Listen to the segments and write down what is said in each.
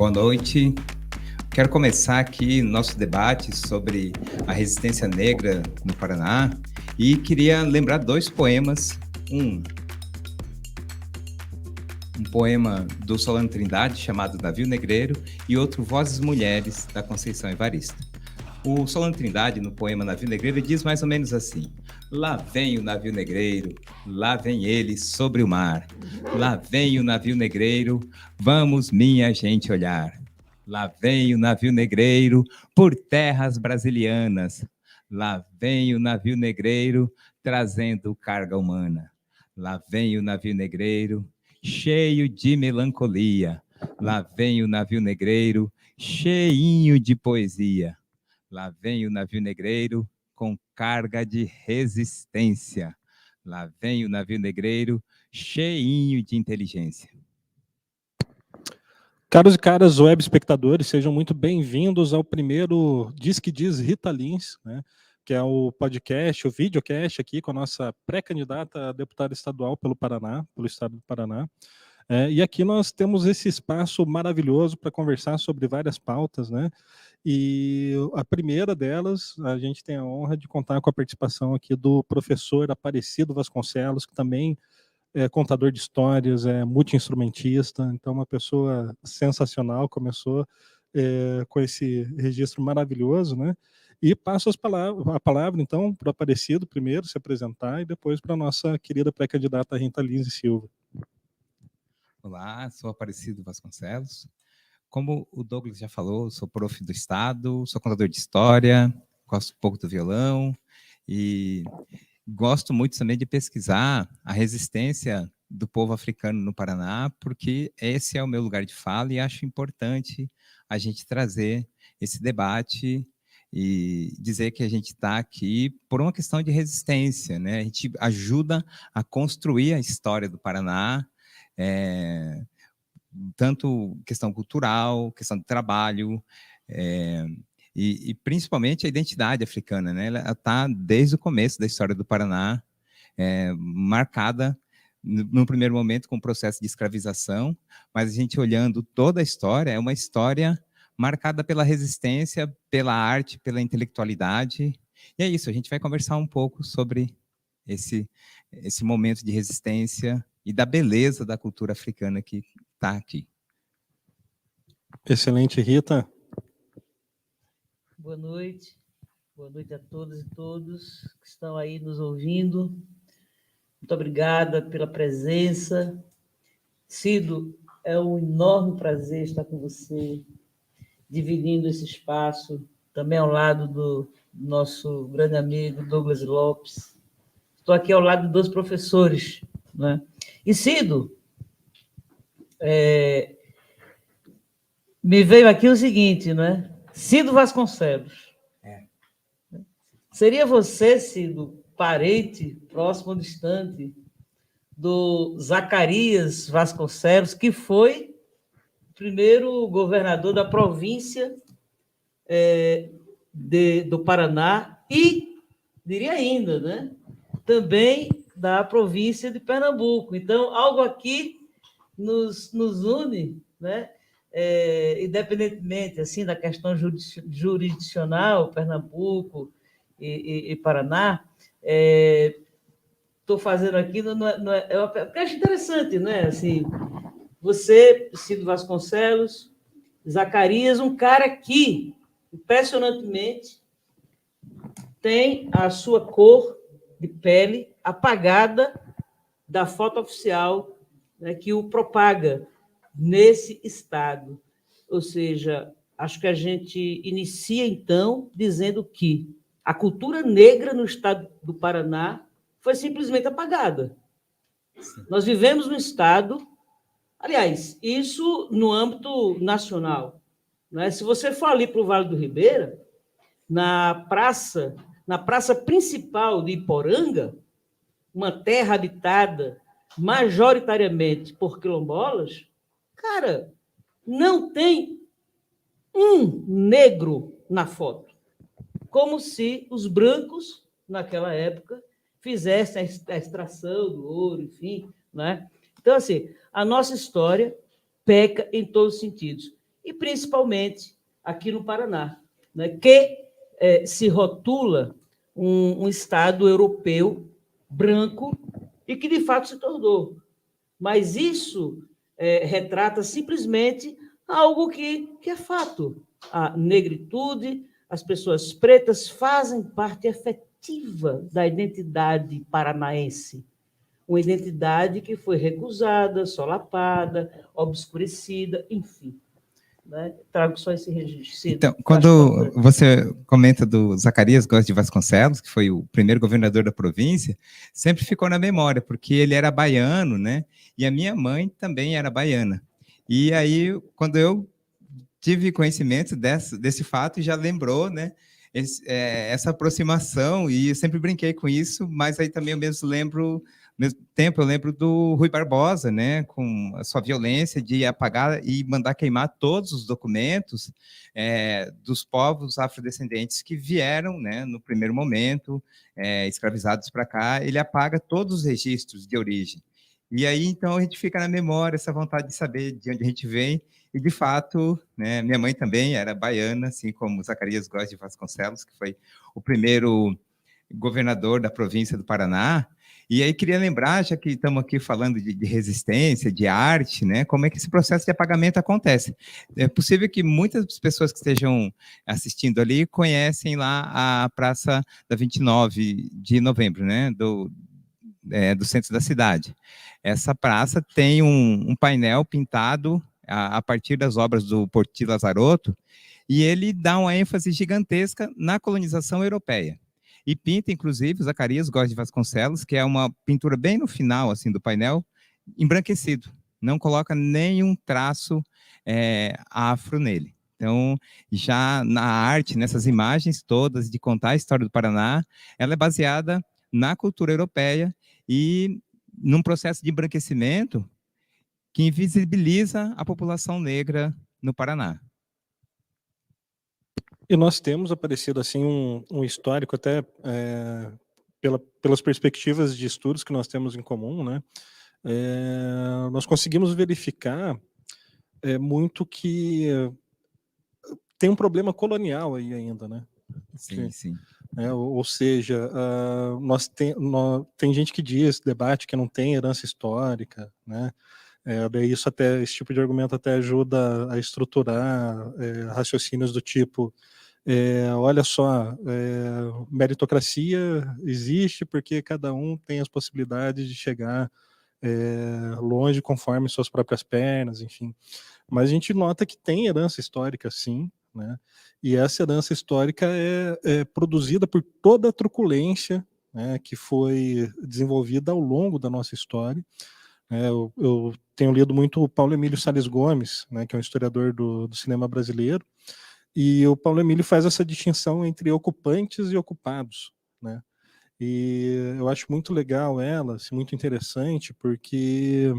Boa noite. Quero começar aqui nosso debate sobre a resistência negra no Paraná e queria lembrar dois poemas. Um poema do Solano Trindade, chamado Navio Negreiro, e outro, Vozes Mulheres, da Conceição Evarista. O Solano Trindade, no poema Navio Negreiro, diz mais ou menos assim: lá vem o navio negreiro, lá vem ele sobre o mar. Lá vem o navio negreiro, vamos minha gente olhar. Lá vem o navio negreiro por terras brasilianas. Lá vem o navio negreiro trazendo carga humana. Lá vem o navio negreiro cheio de melancolia. Lá vem o navio negreiro cheinho de poesia. Lá vem o navio negreiro com carga de resistência. Lá vem o navio negreiro cheinho de inteligência. Caros e caras web espectadores, sejam muito bem-vindos ao primeiro Diz que Diz Rita Lins, né, que é o podcast, o videocast aqui com a nossa pré-candidata a deputada estadual pelo Paraná, pelo estado do Paraná. E aqui nós temos esse espaço maravilhoso para conversar sobre várias pautas, né? E a primeira delas, a gente tem a honra de contar com a participação aqui do professor Aparecido Vasconcelos, que também é contador de histórias, é multi-instrumentista, então uma pessoa sensacional, começou com esse registro maravilhoso, né? E passo a palavra então, para o Aparecido primeiro se apresentar e depois para a nossa querida pré-candidata Rita Lins e Silva. Olá, sou Aparecido Vasconcelos. Como o Douglas já falou, sou prof do Estado, sou contador de história, gosto um pouco do violão e gosto muito também de pesquisar a resistência do povo africano no Paraná, porque esse é o meu lugar de fala e acho importante a gente trazer esse debate e dizer que a gente está aqui por uma questão de resistência, né? A gente ajuda a construir a história do Paraná, tanto questão cultural, questão de trabalho, e principalmente a identidade africana, né? Ela está desde o começo da história do Paraná, marcada no primeiro momento com o processo de escravização, mas a gente olhando toda a história, é uma história marcada pela resistência, pela arte, pela intelectualidade, e é isso, a gente vai conversar um pouco sobre esse momento de resistência e da beleza da cultura africana que está aqui. Excelente, Rita. Boa noite a todas e todos que estão aí nos ouvindo. Muito obrigada pela presença. Cido, é um enorme prazer estar com você, dividindo esse espaço, também ao lado do nosso grande amigo Douglas Lopes. Estou aqui ao lado dos professores, né? E Cido, me veio aqui o seguinte, né? Cido Vasconcelos. Seria você, Cido, parente, próximo ou distante, do Zacarias Vasconcelos, que foi o primeiro governador da província do Paraná e, diria ainda, né, também da província de Pernambuco. Então, algo aqui nos une, né? Independentemente assim, da questão jurisdicional, Pernambuco e Paraná, estou fazendo aqui, porque acho interessante, né? Assim, você, Cido Vasconcelos, Zacarias, um cara que, impressionantemente, tem a sua cor de pele apagada da foto oficial, né, que o propaga nesse estado. Ou seja, acho que a gente inicia, então, dizendo que a cultura negra no estado do Paraná foi simplesmente apagada. Nós vivemos no estado, aliás, isso no âmbito nacional, né? Se você for ali para o Vale do Ribeira, na praça principal de Iporanga, uma terra habitada majoritariamente por quilombolas, cara, não tem um negro na foto. Como se os brancos, naquela época, fizessem a extração do ouro, enfim, né? Então, assim, a nossa história peca em todos os sentidos. e principalmente aqui no Paraná, né, que se rotula um Estado europeu branco e que, de fato, se tornou. Mas isso retrata simplesmente algo que é fato. A negritude, as pessoas pretas fazem parte efetiva da identidade paranaense. Uma identidade que foi recusada, solapada, obscurecida, enfim. Né? Trago só esse registro. Então, quando você comenta do Zacarias Góes de Vasconcelos, que foi o primeiro governador da província, sempre ficou na memória, porque ele era baiano, né? E a minha mãe também era baiana. E aí, quando eu tive conhecimento desse fato, já lembrou, né? Essa aproximação, e eu sempre brinquei com isso, mas aí também eu mesmo tempo eu lembro do Rui Barbosa, né, com a sua violência de apagar e mandar queimar todos os documentos dos povos afrodescendentes que vieram, né, no primeiro momento, escravizados para cá. Ele apaga todos os registros de origem. E aí, então, a gente fica na memória essa vontade de saber de onde a gente vem. E, de fato, né, minha mãe também era baiana, assim como Zacarias Góes de Vasconcelos, que foi o primeiro governador da província do Paraná. E aí queria lembrar, já que estamos aqui falando de resistência, de arte, né, como é que esse processo de apagamento acontece. É possível que muitas pessoas que estejam assistindo ali conhecem lá a Praça da 29 de Novembro, né, do centro da cidade. Essa praça tem um painel pintado a partir das obras do Porti Lazarotto, e ele dá uma ênfase gigantesca na colonização europeia. E pinta, inclusive, o Zacarias Góes de Vasconcelos, que é uma pintura bem no final assim, do painel, embranquecido. Não coloca nenhum traço afro nele. Então, já na arte, nessas imagens todas de contar a história do Paraná, ela é baseada na cultura europeia e num processo de embranquecimento que invisibiliza a população negra no Paraná. E nós temos aparecido assim um histórico até pelas perspectivas de estudos que nós temos em comum, né? Nós conseguimos verificar muito que tem um problema colonial aí ainda, né? Sim, sim. Ou seja, tem gente que diz, debate que não tem herança histórica, né? Esse tipo de argumento até ajuda a estruturar raciocínios do tipo, olha só, meritocracia existe porque cada um tem as possibilidades de chegar longe conforme suas próprias pernas, enfim. Mas a gente nota que tem herança histórica, sim, né? E essa herança histórica é produzida por toda a truculência, né, que foi desenvolvida ao longo da nossa história. Eu tenho lido muito o Paulo Emílio Salles Gomes, né, que é um historiador do cinema brasileiro, e o Paulo Emílio faz essa distinção entre ocupantes e ocupados, né? E eu acho muito legal ela, assim, muito interessante, porque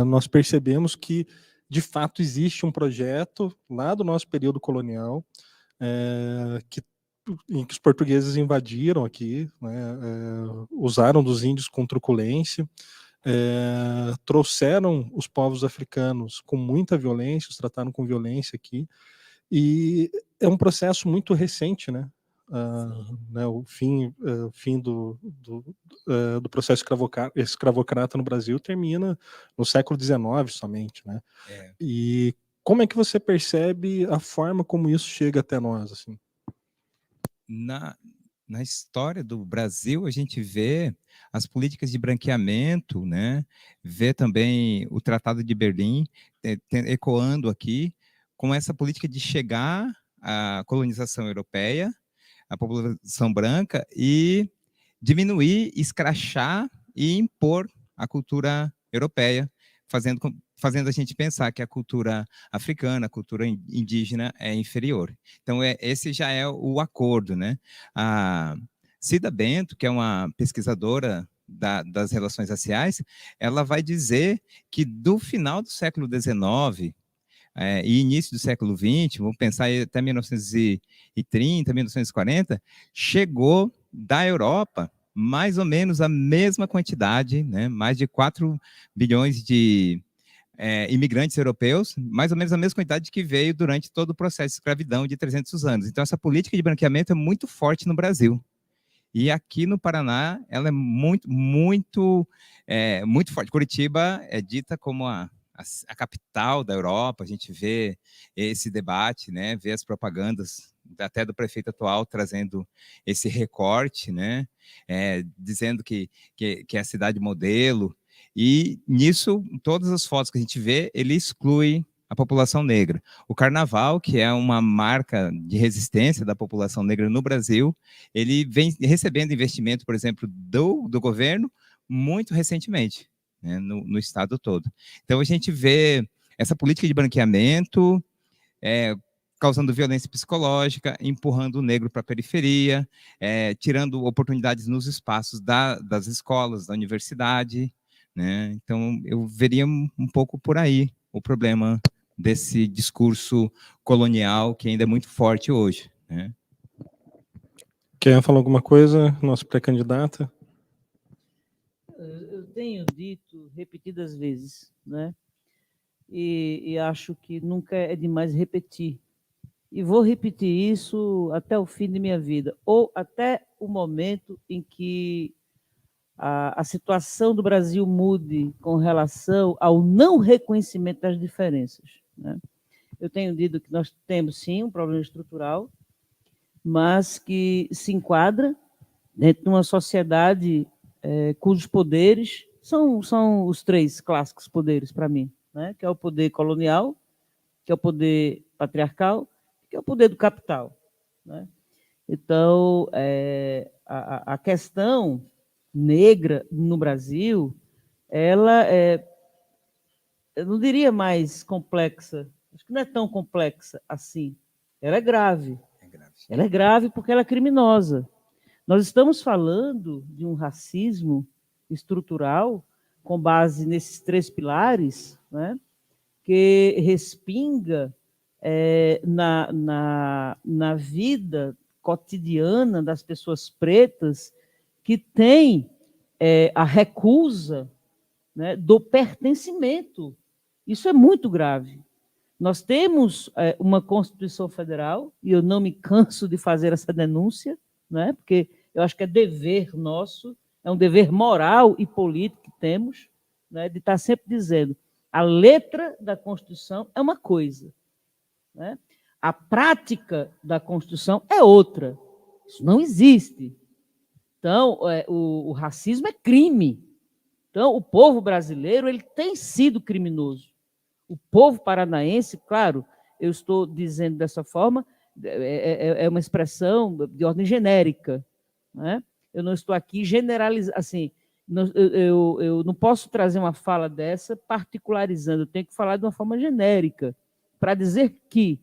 nós percebemos que, de fato, existe um projeto lá do nosso período colonial, em que os portugueses invadiram aqui, né, usaram dos índios com truculência, trouxeram os povos africanos com muita violência, os trataram com violência aqui, e é um processo muito recente, né? Né, o fim do processo escravocrata no Brasil termina no século XIX somente, né? E como é que você percebe a forma como isso chega até nós, assim? Na história do Brasil, a gente vê as políticas de branqueamento, né? Vê também o Tratado de Berlim ecoando aqui, com essa política de chegar à colonização europeia, à população branca, e diminuir, escrachar e impor a cultura europeia, fazendo a gente pensar que a cultura africana, a cultura indígena é inferior. Então, esse já é o acordo, né? A Cida Bento, que é uma pesquisadora das relações raciais, ela vai dizer que do final do século XIX e início do século XX, vamos pensar aí até 1930, 1940, chegou da Europa mais ou menos a mesma quantidade, né, mais de 4 bilhões de imigrantes europeus, mais ou menos a mesma quantidade que veio durante todo o processo de escravidão de 300 anos. Então, essa política de branqueamento é muito forte no Brasil. E aqui no Paraná, ela é muito forte. Curitiba é dita como a capital da Europa, a gente vê esse debate, né, vê as propagandas até do prefeito atual trazendo esse recorte, né, dizendo que é a cidade modelo, e nisso, todas as fotos que a gente vê, ele exclui a população negra. O carnaval, que é uma marca de resistência da população negra no Brasil, ele vem recebendo investimento, por exemplo, do governo, muito recentemente, né, no estado todo. Então, a gente vê essa política de branqueamento causando violência psicológica, empurrando o negro para a periferia, tirando oportunidades nos espaços das escolas, da universidade, né? Então, eu veria um pouco por aí o problema desse discurso colonial que ainda é muito forte hoje, né? Quer falar alguma coisa, nosso pré-candidato? Eu tenho dito repetidas vezes, né? E acho que nunca é demais repetir. E vou repetir isso até o fim de minha vida, ou até o momento em que a situação do Brasil mude com relação ao não reconhecimento das diferenças, né? Eu tenho dito que nós temos, sim, um problema estrutural, mas que se enquadra dentro de uma sociedade cujos poderes são os três clássicos poderes para mim, né? Que é o poder colonial, que é o poder patriarcal, que é o poder do capital, né? Então, a questão negra no Brasil, ela eu não diria mais complexa, acho que não é tão complexa assim. Ela é grave. Ela é grave porque ela é criminosa. Nós estamos falando de um racismo estrutural com base nesses três pilares, né, que respinga na vida cotidiana das pessoas pretas, que tem a recusa, né, do pertencimento. Isso é muito grave. Nós temos uma Constituição Federal, e eu não me canso de fazer essa denúncia, né, porque eu acho que é dever nosso, é um dever moral e político que temos, né, de estar sempre dizendo: a letra da Constituição é uma coisa, né? A prática da Constituição é outra. Isso não existe. Então, o racismo é crime. Então, o povo brasileiro ele tem sido criminoso. O povo paranaense, claro, eu estou dizendo dessa forma, é uma expressão de ordem genérica, né? Eu não estou aqui generalizando, assim, eu não posso trazer uma fala dessa particularizando, eu tenho que falar de uma forma genérica, para dizer que,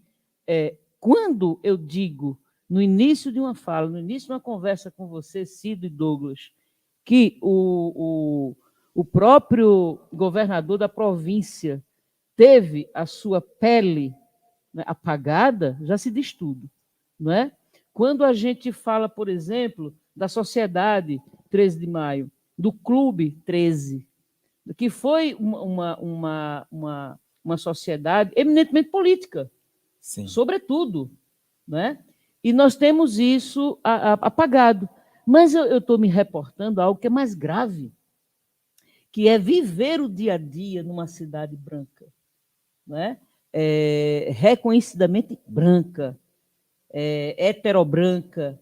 quando eu digo, no início de uma fala, no início de uma conversa com você, Cido e Douglas, que o próprio governador da província teve a sua pele, né, apagada, já se diz tudo, não é? Quando a gente fala, por exemplo, da Sociedade 13 de Maio, do Clube 13, que foi uma sociedade eminentemente política, sim, sobretudo, né? E nós temos isso apagado. Mas eu estou me reportando a algo que é mais grave, que é viver o dia a dia numa cidade branca, né? Reconhecidamente branca, heterobranca,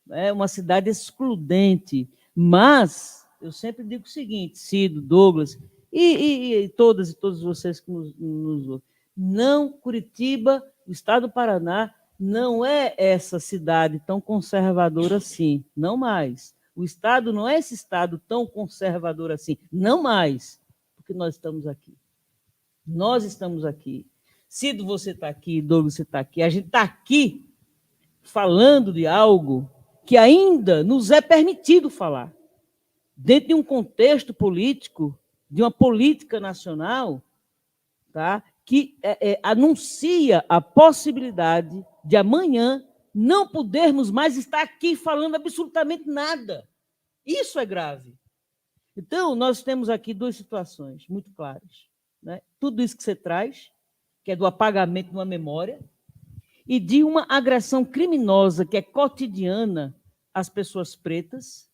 né? Uma cidade excludente. Mas eu sempre digo o seguinte, Cido, Douglas, e todas e todos vocês que nos ouvem, não, Curitiba, o estado do Paraná, não é essa cidade tão conservadora assim, não mais. O estado não é esse estado tão conservador assim, não mais, porque nós estamos aqui. Nós estamos aqui. Cido, você está aqui, Douglas, você está aqui. A gente está aqui falando de algo que ainda nos é permitido falar, dentro de um contexto político, de uma política nacional, tá? Que anuncia a possibilidade de amanhã não podermos mais estar aqui falando absolutamente nada. Isso é grave. Então, nós temos aqui duas situações muito claras, né? Tudo isso que você traz, que é do apagamento de uma memória, e de uma agressão criminosa que é cotidiana às pessoas pretas,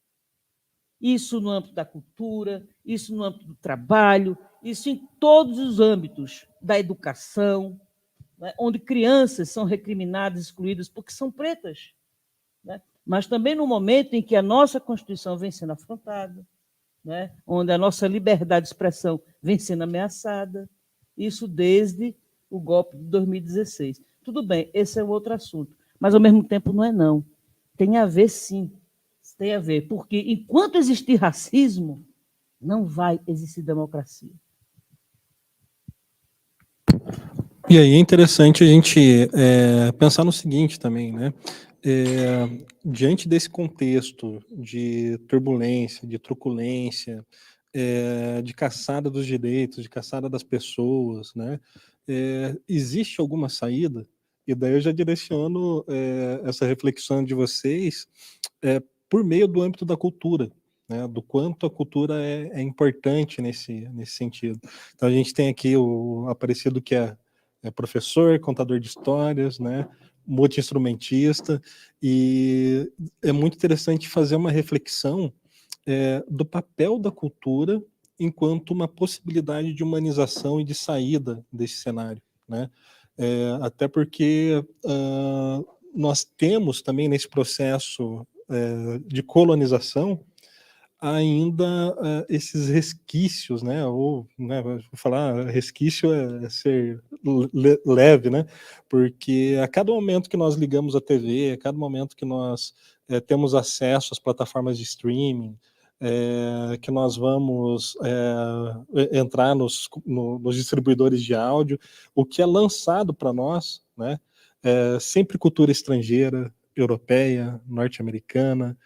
isso no âmbito da cultura, isso no âmbito do trabalho, isso em todos os âmbitos da educação, né, onde crianças são recriminadas, excluídas porque são pretas, né? Mas também no momento em que a nossa Constituição vem sendo afrontada, né, onde a nossa liberdade de expressão vem sendo ameaçada, isso desde o golpe de 2016. Tudo bem, esse é um outro assunto, mas, ao mesmo tempo, não é não. Tem a ver, sim. Tem a ver, porque, enquanto existir racismo, não vai existir democracia. E aí é interessante a gente pensar no seguinte também, né? Diante desse contexto de turbulência, de truculência, de caçada dos direitos, de caçada das pessoas, né? Existe alguma saída? E daí eu já direciono essa reflexão de vocês por meio do âmbito da cultura, né? Do quanto a cultura é importante nesse sentido. Então a gente tem aqui o Aparecido, que é professor, contador de histórias, né? Multi-instrumentista, e é muito interessante fazer uma reflexão do papel da cultura enquanto uma possibilidade de humanização e de saída desse cenário, né? Até porque nós temos também nesse processo de colonização ainda esses resquícios, né? Ou, né, vou falar, resquício é ser leve, né? Porque a cada momento que nós ligamos a TV, a cada momento que nós temos acesso às plataformas de streaming, que nós vamos entrar nos distribuidores de áudio, o que é lançado para nós, né? Sempre cultura estrangeira, europeia, norte-americana,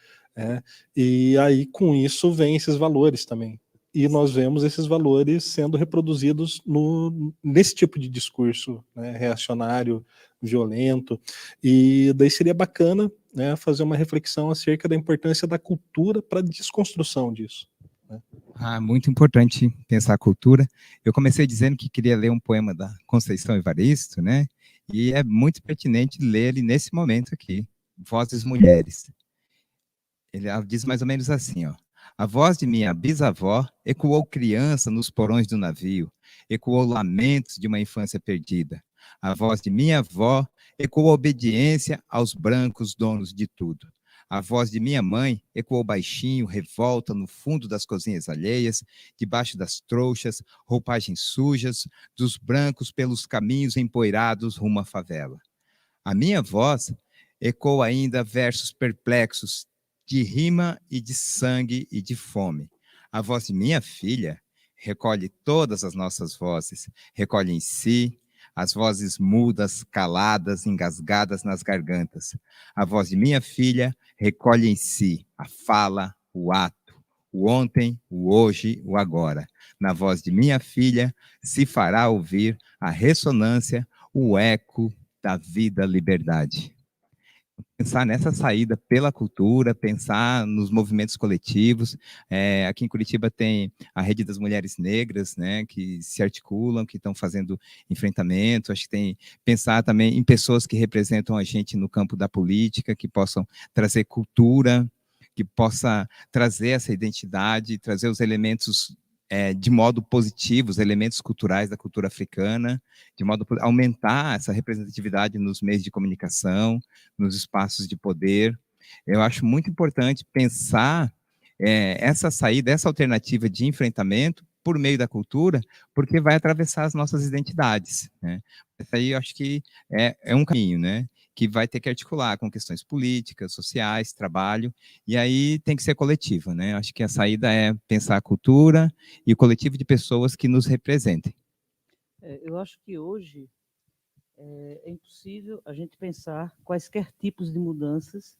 e aí com isso vem esses valores também. E nós vemos esses valores sendo reproduzidos nesse tipo de discurso, né, reacionário, violento. E daí seria bacana, né, fazer uma reflexão acerca da importância da cultura para a desconstrução disso, né? Muito importante pensar a cultura. Eu comecei dizendo que queria ler um poema da Conceição Evaristo, né? E é muito pertinente ler ele nesse momento aqui, Vozes Mulheres. Ele diz mais ou menos assim, ó. A voz de minha bisavó ecoou criança nos porões do navio, ecoou lamentos de uma infância perdida. A voz de minha avó ecoou obediência aos brancos donos de tudo. A voz de minha mãe ecoou baixinho, revolta no fundo das cozinhas alheias, debaixo das trouxas, roupagens sujas, dos brancos pelos caminhos empoeirados rumo à favela. A minha voz ecoou ainda versos perplexos, de rima e de sangue e de fome. A voz de minha filha recolhe todas as nossas vozes, recolhe em si as vozes mudas, caladas, engasgadas nas gargantas. A voz de minha filha recolhe em si a fala, o ato, o ontem, o hoje, o agora. Na voz de minha filha se fará ouvir a ressonância, o eco da vida, liberdade. Pensar nessa saída pela cultura, pensar nos movimentos coletivos. Aqui em Curitiba tem a Rede das Mulheres Negras, né, que se articulam, que estão fazendo enfrentamento. Acho que tem pensar também em pessoas que representam a gente no campo da política, que possam trazer cultura, que possa trazer essa identidade, trazer os elementos de modo positivo, os elementos culturais da cultura africana, de modo a aumentar essa representatividade nos meios de comunicação, nos espaços de poder. Eu acho muito importante pensar essa saída, essa alternativa de enfrentamento por meio da cultura, porque vai atravessar as nossas identidades, né? Esse aí eu acho que é um caminho, né, que vai ter que articular com questões políticas, sociais, trabalho, e aí tem que ser coletivo, né? Acho que a saída é pensar a cultura e o coletivo de pessoas que nos representem. Eu acho que hoje é impossível a gente pensar quaisquer tipos de mudanças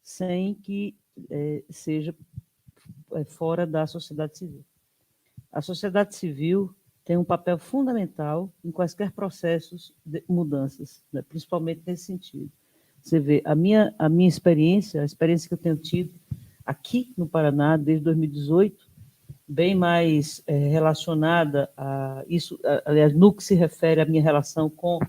sem que seja fora da sociedade civil. A sociedade civil tem um papel fundamental em quaisquer processos de mudanças, né? Principalmente nesse sentido. Você vê, a minha experiência, a experiência que eu tenho tido aqui no Paraná desde 2018, bem mais relacionada a isso, aliás, no que se refere à minha relação com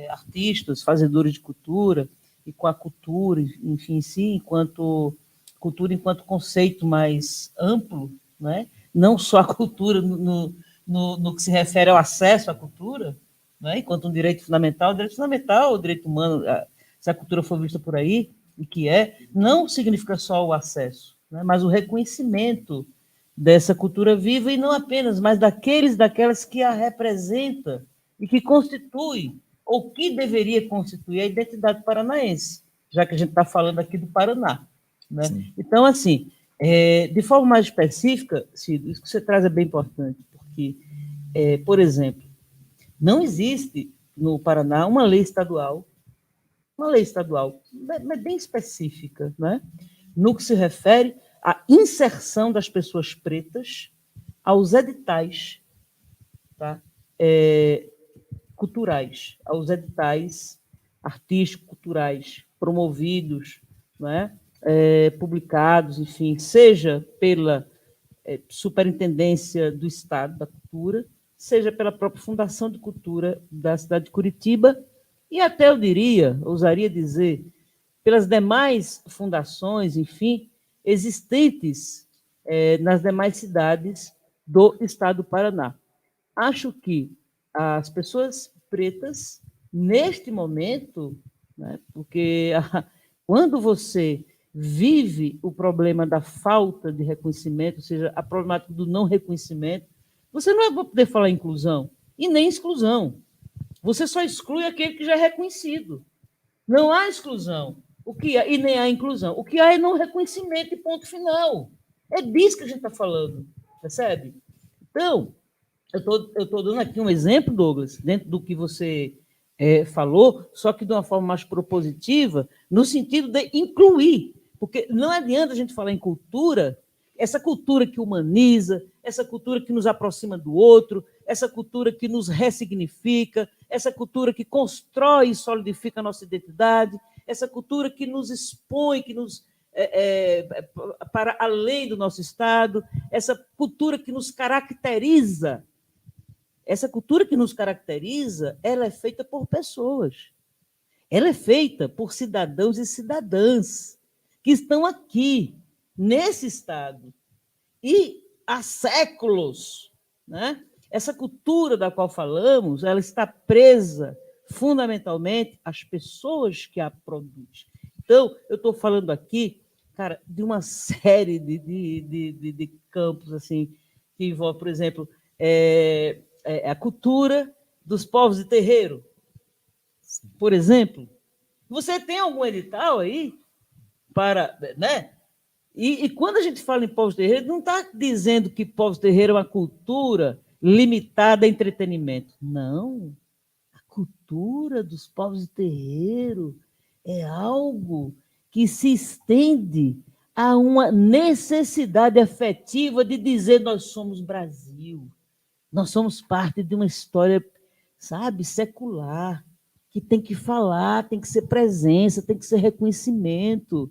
artistas, fazedores de cultura, e com a cultura, enfim, sim, enquanto cultura enquanto conceito mais amplo, né? Não só a cultura no que se refere ao acesso à cultura, né? Enquanto um direito fundamental, o direito humano, se a cultura for vista por aí, e que não significa só o acesso, né? Mas o reconhecimento dessa cultura viva, e não apenas, mas daquelas que a representa e que constitui, ou que deveria constituir a identidade paranaense, já que a gente está falando aqui do Paraná. Né? Então, assim, de forma mais específica, Cido, isso que você traz é bem importante, porque, por exemplo, não existe no Paraná uma lei estadual bem específica, né? No que se refere à inserção das pessoas pretas aos editais, tá? Culturais, aos editais artísticos, culturais, promovidos, né? Publicados, enfim, seja pela Superintendência do Estado da Cultura, seja pela própria Fundação de Cultura da cidade de Curitiba, e até ousaria dizer, pelas demais fundações, enfim, existentes nas demais cidades do estado do Paraná. Acho que as pessoas pretas, neste momento, né, porque quando você vive o problema da falta de reconhecimento, ou seja, a problemática do não reconhecimento, você não vai poder falar inclusão e nem exclusão. Você só exclui aquele que já é reconhecido. Não há exclusão e nem há inclusão. O que há é não reconhecimento e ponto final. É disso que a gente está falando, percebe? Então, eu estou dando aqui um exemplo, Douglas, dentro do que você falou, só que de uma forma mais propositiva, no sentido de incluir, porque não adianta a gente falar em cultura, essa cultura que humaniza, essa cultura que nos aproxima do outro, essa cultura que nos ressignifica, essa cultura que constrói e solidifica a nossa identidade, essa cultura que nos expõe, que nos para além do nosso estado, essa cultura que nos caracteriza. Essa cultura que nos caracteriza, ela é feita por pessoas. Ela é feita por cidadãos e cidadãs que estão aqui, nesse estado, e há séculos, né? Essa cultura da qual falamos, ela está presa fundamentalmente às pessoas que a produzem. Então, eu estou falando aqui, cara, de uma série de campos assim, que envolve, por exemplo, a cultura dos povos de terreiro, por exemplo. Você tem algum edital aí para, né? E quando a gente fala em povos de terreiro, não está dizendo que povos de terreiro é uma cultura limitada a entretenimento. Não. A cultura dos povos de terreiro é algo que se estende a uma necessidade afetiva de dizer nós somos Brasil. Nós somos parte de uma história, sabe, secular, que tem que falar, tem que ser presença, tem que ser reconhecimento.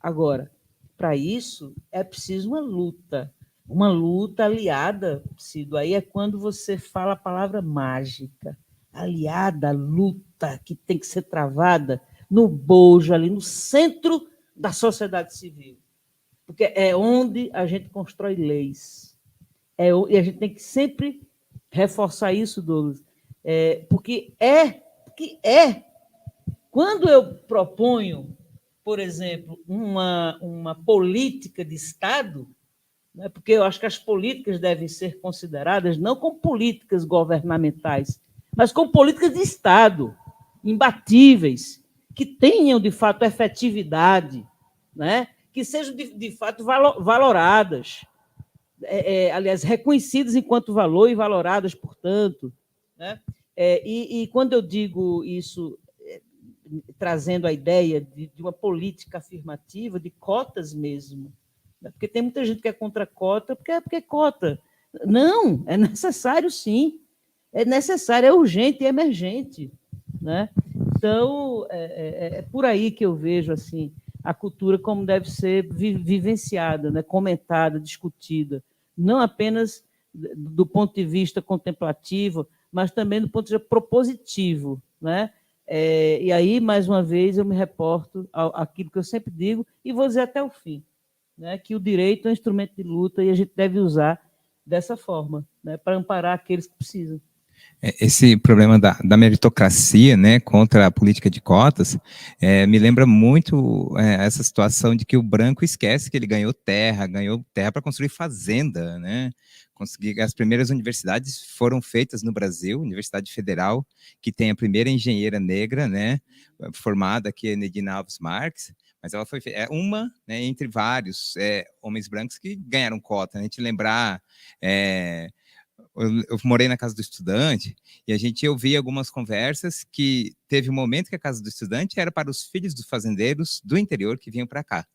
Agora, para isso, é preciso uma luta aliada, Cido. Aí é quando você fala a palavra mágica, aliada, luta, que tem que ser travada no bojo, ali no centro da sociedade civil. Porque é onde a gente constrói leis. E a gente tem que sempre reforçar isso, Douglas, porque quando eu proponho, por exemplo, uma política de Estado, né, porque eu acho que as políticas devem ser consideradas não como políticas governamentais, mas como políticas de Estado, imbatíveis, que tenham, de fato, efetividade, né, que sejam, de fato, valoradas, aliás, reconhecidas enquanto valor e valoradas, portanto. Né? E quando eu digo isso, trazendo a ideia de uma política afirmativa, de cotas mesmo, né? Porque tem muita gente que é contra cota, porque é cota. Não, é necessário sim, é necessário, é urgente e emergente. Né? Então, é por aí que eu vejo assim, a cultura como deve ser vivenciada, né? Comentada, discutida. não apenas do ponto de vista contemplativo, mas também do ponto de vista propositivo, né? E aí, mais uma vez, eu me reporto àquilo que eu sempre digo, e vou dizer até o fim, né? Que o direito é um instrumento de luta e a gente deve usar dessa forma, né? Para amparar aqueles que precisam. Esse problema da meritocracia, né, contra a política de cotas, me lembra muito essa situação de que o branco esquece que ele ganhou terra para construir fazenda, né? As primeiras universidades foram feitas no Brasil, Universidade Federal, que tem a primeira engenheira negra, né, formada aqui, Nedina Alves Marques, mas ela foi uma, né, entre vários homens brancos que ganharam cota. A gente lembrar... Eu morei na Casa do Estudante e a gente ouvia algumas conversas que teve um momento que a Casa do Estudante era para os filhos dos fazendeiros do interior que vinham para cá.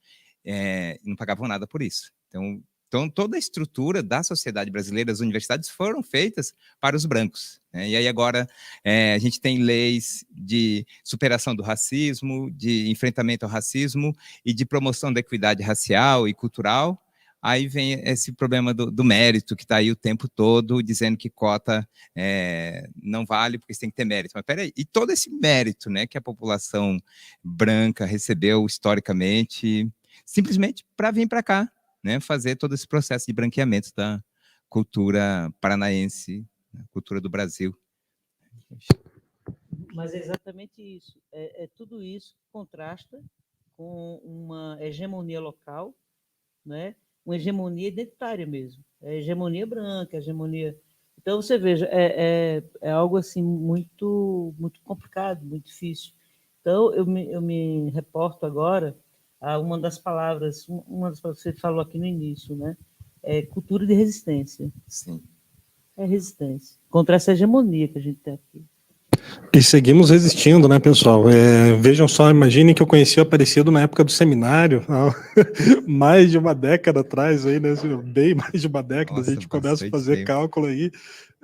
E não pagavam nada por isso. Então, toda a estrutura da sociedade brasileira, as universidades foram feitas para os brancos, né? E aí agora a gente tem leis de superação do racismo, de enfrentamento ao racismo e de promoção da equidade racial e cultural. Aí vem esse problema do mérito, que está aí o tempo todo, dizendo que cota não vale, porque você tem que ter mérito. Mas peraí, e todo esse mérito, né, que a população branca recebeu historicamente, simplesmente para vir para cá, né, fazer todo esse processo de branqueamento da cultura paranaense, cultura do Brasil. Mas é exatamente isso. Tudo isso que contrasta com uma hegemonia local, né? Uma hegemonia identitária mesmo, hegemonia branca, hegemonia... Então, você veja, é algo assim muito, muito complicado, muito difícil. Então, eu me reporto agora a uma das palavras que você falou aqui no início, né? Cultura de resistência. Sim. É resistência contra essa hegemonia que a gente tem aqui. E seguimos resistindo, né, pessoal? Vejam só, imaginem que eu conheci o Aparecido na época do seminário, mais de uma década atrás, aí, né, bem mais de uma década. Nossa, a gente começa a fazer cálculo aí,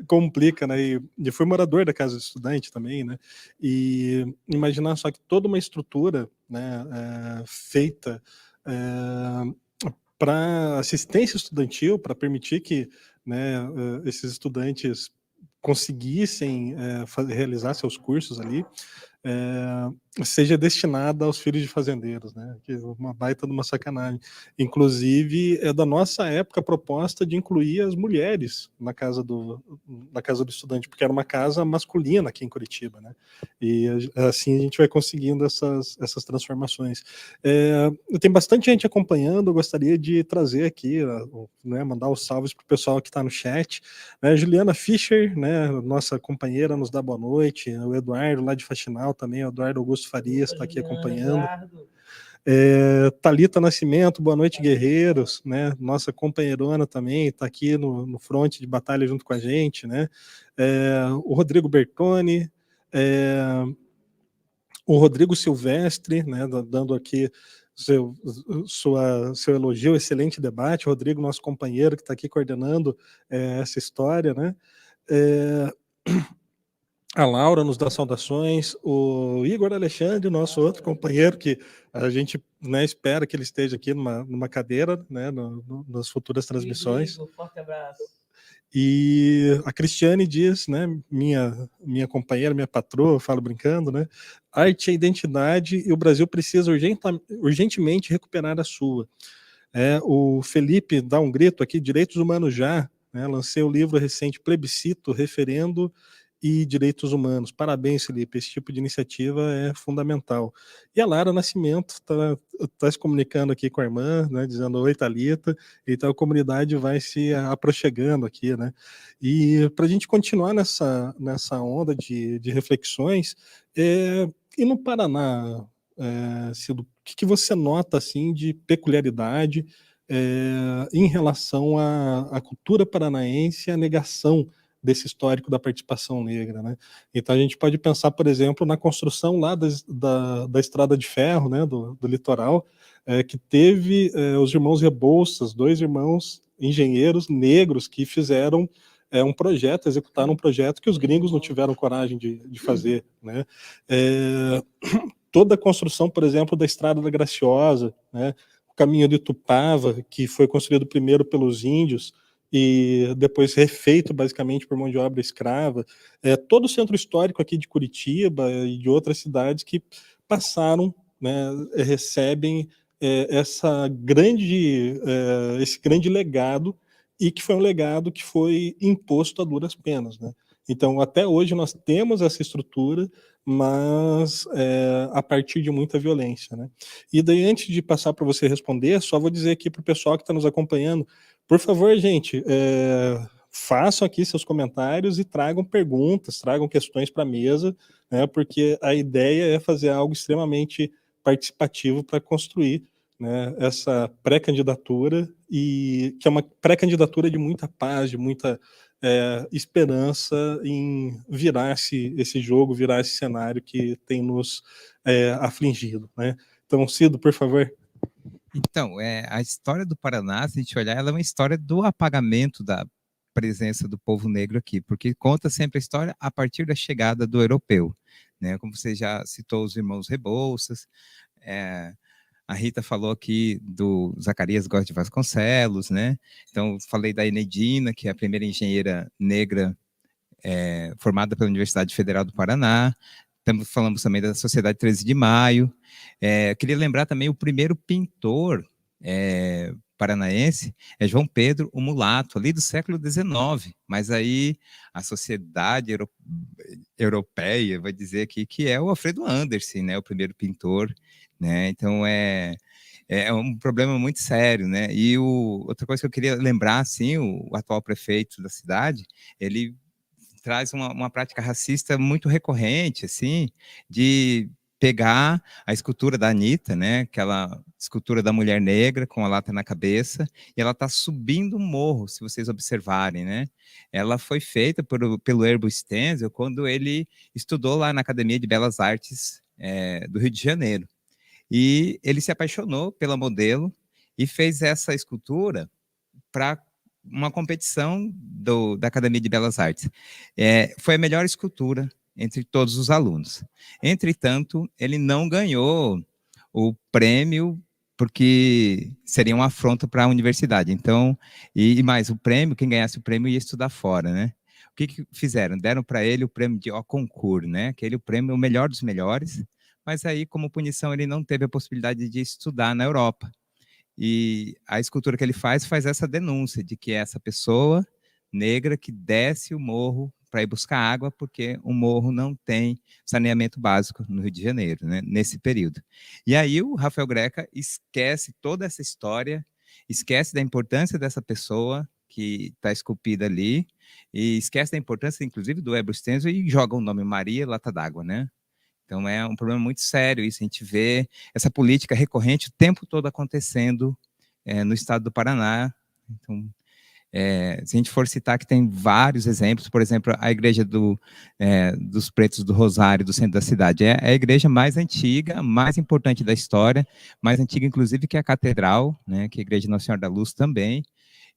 complica, né? E fui morador da Casa do Estudante também, né? E imaginar só que toda uma estrutura, né, feita para assistência estudantil, para permitir que, né, esses estudantes conseguissem realizar seus cursos ali, seja destinada aos filhos de fazendeiros, né? Que é uma baita de uma sacanagem. Inclusive, é da nossa época a proposta de incluir as mulheres na casa do estudante, porque era uma casa masculina aqui em Curitiba, né? E assim a gente vai conseguindo essas transformações. Tem bastante gente acompanhando, eu gostaria de trazer aqui, né, mandar os salves para o pessoal que está no chat, né? Juliana Fischer, né, nossa companheira, nos dá boa noite, o Eduardo lá de Faxinal também, o Eduardo Augusto Farias está aqui acompanhando. Thalita Nascimento, boa noite, guerreiros, né? Nossa companheirona também está aqui no fronte de batalha junto com a gente, né? O Rodrigo Bertoni, o Rodrigo Silvestre, né, dando aqui seu elogio, excelente debate. Rodrigo, nosso companheiro que está aqui coordenando essa história, né? A Laura nos dá saudações, o Igor Alexandre, nosso outro companheiro, que a gente, né, espera que ele esteja aqui numa cadeira, né, nas futuras transmissões. Igor, forte abraço. E a Cristiane diz, né, minha companheira, minha patroa, eu falo brincando, né, arte é identidade e o Brasil precisa urgentemente recuperar a sua. O Felipe dá um grito aqui, direitos humanos já, né, lancei o livro recente Plebiscito, Referendo e Direitos Humanos. Parabéns, Felipe, esse tipo de iniciativa é fundamental. E a Lara Nascimento está se comunicando aqui com a irmã, né, dizendo oi, Thalita, então a comunidade vai se aproximando aqui, né? E para a gente continuar nessa onda de reflexões, e no Paraná, Cido, o que você nota assim de peculiaridade em relação à cultura paranaense e à negação desse histórico da participação negra, né? Então a gente pode pensar, por exemplo, na construção lá da estrada de ferro, né, do litoral, que teve os irmãos Rebouças, 2 irmãos engenheiros negros que fizeram um projeto, executaram um projeto que os gringos não tiveram coragem de fazer, né? Toda a construção, por exemplo, da Estrada da Graciosa, né? O caminho de Tupava, que foi construído primeiro pelos índios e depois refeito basicamente por mão de obra escrava. Todo o centro histórico aqui de Curitiba e de outras cidades que passaram, né, recebem esse grande legado, e que foi um legado que foi imposto a duras penas, né? Então, até hoje nós temos essa estrutura, mas a partir de muita violência, né? E daí, antes de passar para você responder, só vou dizer aqui para o pessoal que está nos acompanhando, por favor, gente, façam aqui seus comentários e tragam perguntas, tragam questões para a mesa, né? Porque a ideia é fazer algo extremamente participativo para construir, né, essa pré-candidatura, e que é uma pré-candidatura de muita paz, de muita esperança em virar esse jogo, virar esse cenário que tem nos afligido, né? Então, Cido, por favor. Então, a história do Paraná, se a gente olhar, ela é uma história do apagamento da presença do povo negro aqui, porque conta sempre a história a partir da chegada do europeu, né? Como você já citou, os irmãos Rebouças, a Rita falou aqui do Zacarias Góes de Vasconcelos, né? Então, falei da Enedina, que é a primeira engenheira negra formada pela Universidade Federal do Paraná. Falamos também da Sociedade 13 de Maio. Queria lembrar também o primeiro pintor paranaense, é João Pedro, o Mulato, ali do século XIX, mas aí a sociedade europeia vai dizer aqui que é o Alfredo Anderson, né, o primeiro pintor, né? Então é um problema muito sério, né? E outra coisa que eu queria lembrar, assim, o atual prefeito da cidade, ele traz uma prática racista muito recorrente, assim, de pegar a escultura da Anitta, né, aquela escultura da mulher negra com a lata na cabeça, e ela está subindo um morro, se vocês observarem, né? Ela foi feita pelo Erbo Stenzel quando ele estudou lá na Academia de Belas Artes do Rio de Janeiro. E ele se apaixonou pela modelo e fez essa escultura para uma competição da Academia de Belas Artes. Foi a melhor escultura entre todos os alunos. Entretanto, ele não ganhou o prêmio, porque seria uma afronta para a universidade. Então, e mais, o prêmio, quem ganhasse o prêmio ia estudar fora, né? O que fizeram? Deram para ele o prêmio de Concours, né? Aquele prêmio, o melhor dos melhores, mas aí, como punição, ele não teve a possibilidade de estudar na Europa. E a escultura que ele faz essa denúncia de que é essa pessoa negra que desce o morro para ir buscar água, porque o morro não tem saneamento básico no Rio de Janeiro, né, nesse período. E aí o Rafael Greca esquece toda essa história, esquece da importância dessa pessoa que está esculpida ali, e esquece da importância, inclusive, do Erbo Stenzel, e joga o nome Maria Lata d'Água, né? Então, é um problema muito sério isso, a gente vê essa política recorrente o tempo todo acontecendo no estado do Paraná. Então, se a gente for citar que tem vários exemplos, por exemplo, a igreja dos Pretos do Rosário, do centro da cidade, é a igreja mais antiga, mais importante da história, mais antiga, inclusive, que a catedral, né, que é a Igreja Nossa Senhora da Luz também,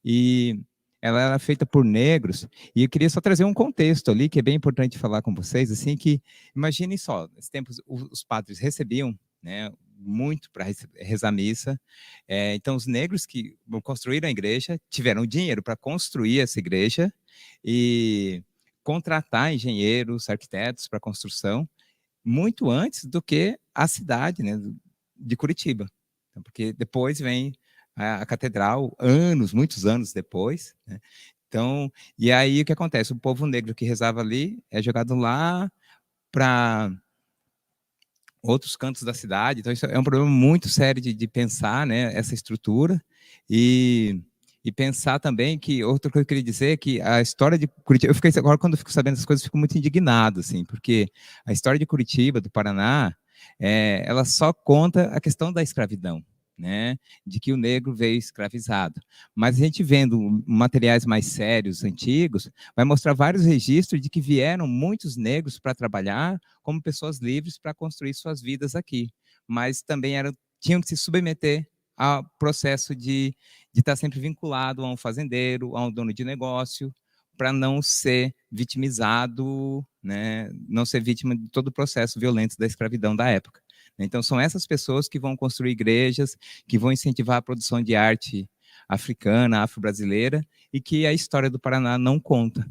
e ela era feita por negros, e eu queria só trazer um contexto ali, que é bem importante falar com vocês, assim, que, imaginem só, nesse tempo os padres recebiam, né, muito para rezar missa, então os negros que construíram a igreja tiveram dinheiro para construir essa igreja e contratar engenheiros, arquitetos para construção, muito antes do que a cidade, né, de Curitiba, então, porque depois vem a catedral, muitos anos depois, né? Então, e aí o que acontece? O povo negro que rezava ali é jogado lá para outros cantos da cidade, então isso é um problema muito sério de pensar, né, essa estrutura, e pensar também que, outra coisa que eu queria dizer é que a história de Curitiba, agora quando eu fico sabendo essas coisas, eu fico muito indignado, assim, porque a história de Curitiba, do Paraná, ela só conta a questão da escravidão, né, de que o negro veio escravizado. Mas a gente vendo materiais mais sérios, antigos, vai mostrar vários registros de que vieram muitos negros para trabalhar como pessoas livres para construir suas vidas aqui, mas também tinham que se submeter ao processo de estar sempre vinculado a um fazendeiro, a um dono de negócio, para não ser vitimizado, né, não ser vítima de todo o processo violento da escravidão da época. Então, são essas pessoas que vão construir igrejas, que vão incentivar a produção de arte africana, afro-brasileira, e que a história do Paraná não conta.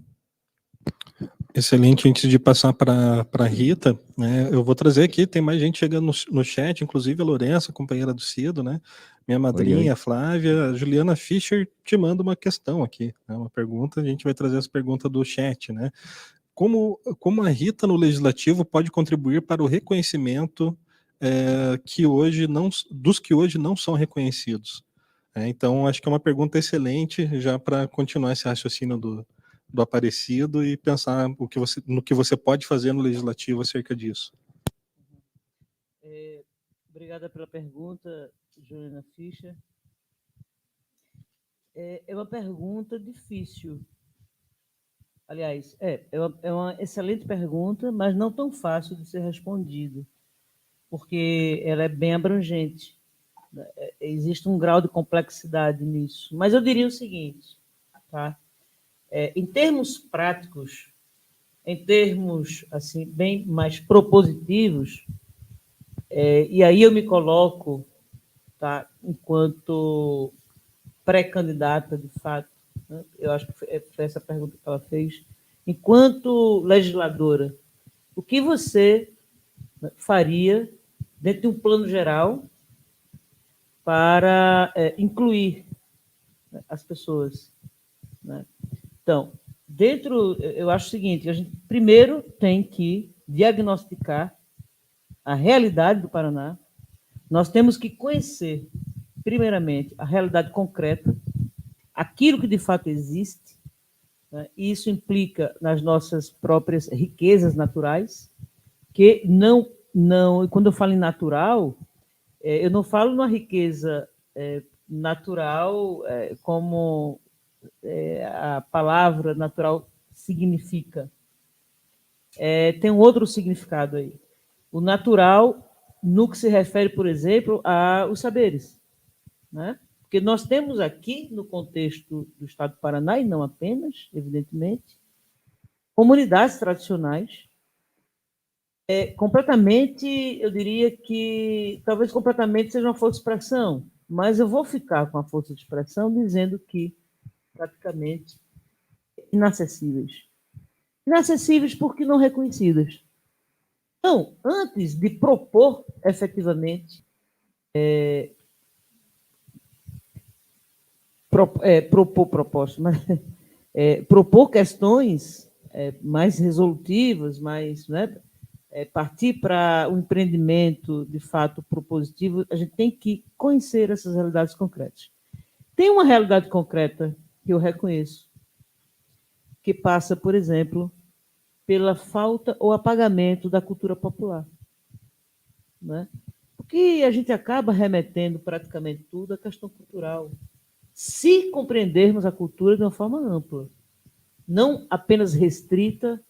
Excelente. Antes de passar para a Rita, né, eu vou trazer aqui, tem mais gente chegando no chat, inclusive a Lourença, companheira do Cido, né? Minha madrinha, Oi, oi. a Flávia, a Juliana Fischer te manda uma questão aqui, né, uma pergunta, a gente vai trazer as perguntas do chat, né? Como a Rita no Legislativo pode contribuir para o reconhecimento dos que hoje não são reconhecidos? Então, acho que é uma pergunta excelente já para continuar esse raciocínio do Aparecido e pensar no que você pode fazer no Legislativo acerca disso. Obrigada pela pergunta, Juliana Fischer. É uma pergunta difícil. Aliás, é uma excelente pergunta, mas não tão fácil de ser respondida, porque ela é bem abrangente. Existe um grau de complexidade nisso. Mas eu diria o seguinte, tá? Em termos práticos, em termos assim bem mais propositivos, e aí eu me coloco, tá, enquanto pré-candidata, de fato, né? Eu acho que foi essa pergunta que ela fez. Enquanto legisladora, o que você faria dentro de um plano geral para incluir, né, as pessoas, né? Então, eu acho o seguinte, a gente primeiro tem que diagnosticar a realidade do Paraná. Nós temos que conhecer, primeiramente, a realidade concreta, aquilo que de fato existe, né? E isso implica nas nossas próprias riquezas naturais, que não, quando eu falo em natural, eu não falo numa riqueza natural como a palavra natural significa. Tem um outro significado aí. O natural, no que se refere, por exemplo, aos saberes, né? Porque nós temos aqui, no contexto do Estado do Paraná, e não apenas, evidentemente, comunidades tradicionais, completamente, eu diria que, talvez completamente seja uma força de expressão, mas eu vou ficar com a força de expressão dizendo que, praticamente, inacessíveis. Inacessíveis porque não reconhecidas. Então, antes de propor, efetivamente, propor propostas, mas propor questões mais resolutivas, mais, né, partir para um empreendimento de fato propositivo, a gente tem que conhecer essas realidades concretas. Tem uma realidade concreta que eu reconheço, que passa, por exemplo, pela falta ou apagamento da cultura popular, né? Porque a gente acaba remetendo praticamente tudo à questão cultural, se compreendermos a cultura de uma forma ampla, não apenas restrita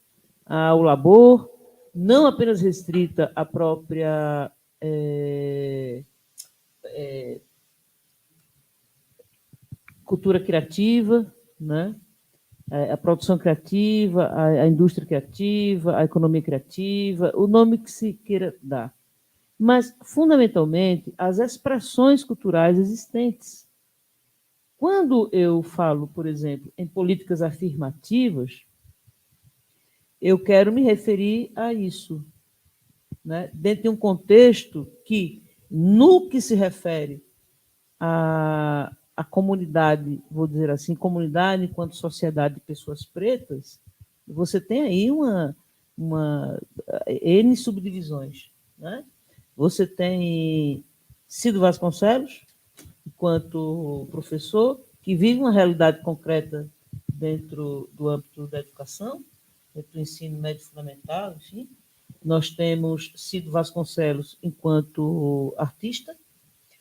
ao labor, não apenas restrita à própria cultura criativa, né? A produção criativa, a indústria criativa, a economia criativa, o nome que se queira dar. Mas, fundamentalmente, as expressões culturais existentes. Quando eu falo, por exemplo, em políticas afirmativas, eu quero me referir a isso, né? Dentro de um contexto que, no que se refere à comunidade, vou dizer assim, comunidade enquanto sociedade de pessoas pretas, você tem aí uma N subdivisões, né? Você tem Cido Vasconcelos, enquanto professor, que vive uma realidade concreta dentro do âmbito da educação, dentro do ensino médio fundamental, enfim. Nós temos Cido Vasconcelos enquanto artista,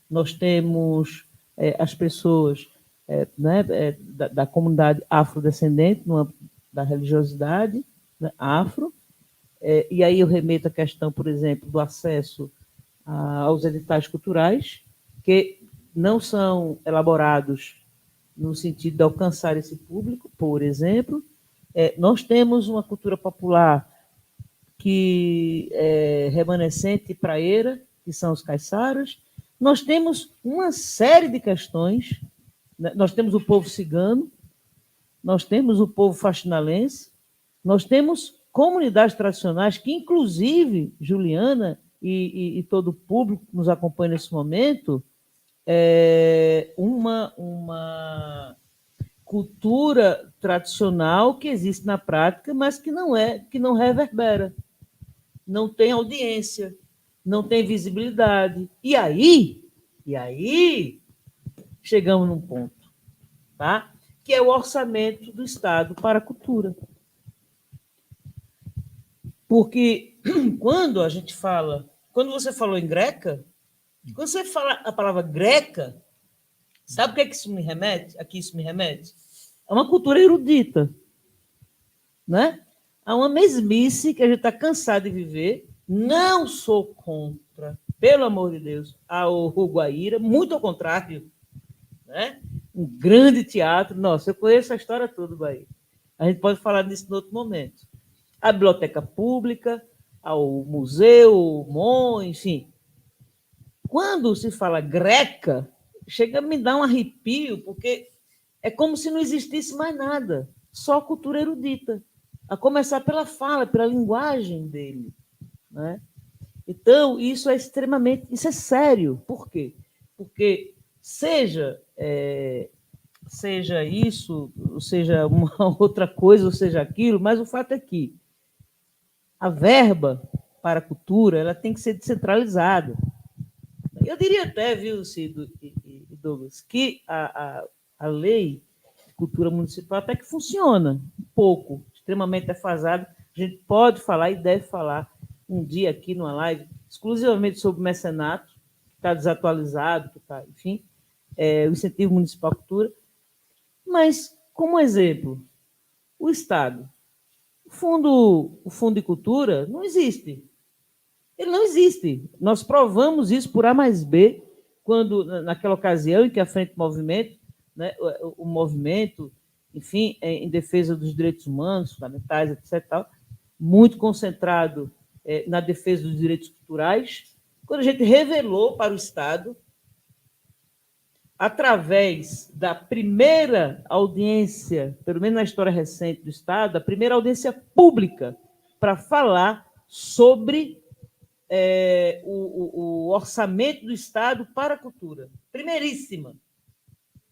nós temos as pessoas né, da comunidade afrodescendente, no âmbito da religiosidade, né, afro, e aí eu remeto à questão, por exemplo, do acesso aos editais culturais, que não são elaborados no sentido de alcançar esse público, por exemplo. Nós temos uma cultura popular que é remanescente e praeira, que são os caiçaras. Nós temos uma série de questões Nós temos o povo cigano, nós temos o povo faxinalense, nós temos comunidades tradicionais que, inclusive, Juliana e todo o público que nos acompanha nesse momento, uma cultura tradicional que existe na prática, mas que não reverbera, não tem audiência, não tem visibilidade. E aí chegamos num ponto, tá? Que é o orçamento do Estado para a cultura. Porque quando você falou em greca, quando você fala a palavra greca, sabe o que é que isso me remete? A que isso me remete? É uma cultura erudita, né? Há uma mesmice que a gente está cansado de viver. Não sou contra, pelo amor de Deus, ao Guaíra, muito ao contrário, né? Um grande teatro. Nossa, eu conheço a história toda do Bahia. A gente pode falar disso em outro momento. A biblioteca pública, ao museu, o MON, enfim. Quando se fala greca, chega a me dar um arrepio, porque é como se não existisse mais nada, só cultura erudita, a começar pela fala, pela linguagem dele, né? Então, isso é sério. Por quê? Porque seja isso, ou seja uma outra coisa, ou seja aquilo, mas o fato é que a verba para a cultura ela tem que ser descentralizada. Eu diria até, viu, Cido e Douglas, que a lei de cultura municipal até que funciona um pouco, extremamente defasada. A gente pode falar e deve falar um dia aqui numa live exclusivamente sobre o mecenato, que está desatualizado, que está, enfim, o incentivo municipal à cultura. Mas, como exemplo, o Estado. O fundo de cultura não existe. Ele não existe. Nós provamos isso por A mais B, quando, naquela ocasião em que a Frente Movimento, né, o movimento, enfim, em defesa dos direitos humanos, fundamentais, etc., tal, muito concentrado na defesa dos direitos culturais, quando a gente revelou para o Estado, através da primeira audiência, pelo menos na história recente do Estado, a primeira audiência pública para falar sobre o orçamento do Estado para a cultura. Primeiríssima.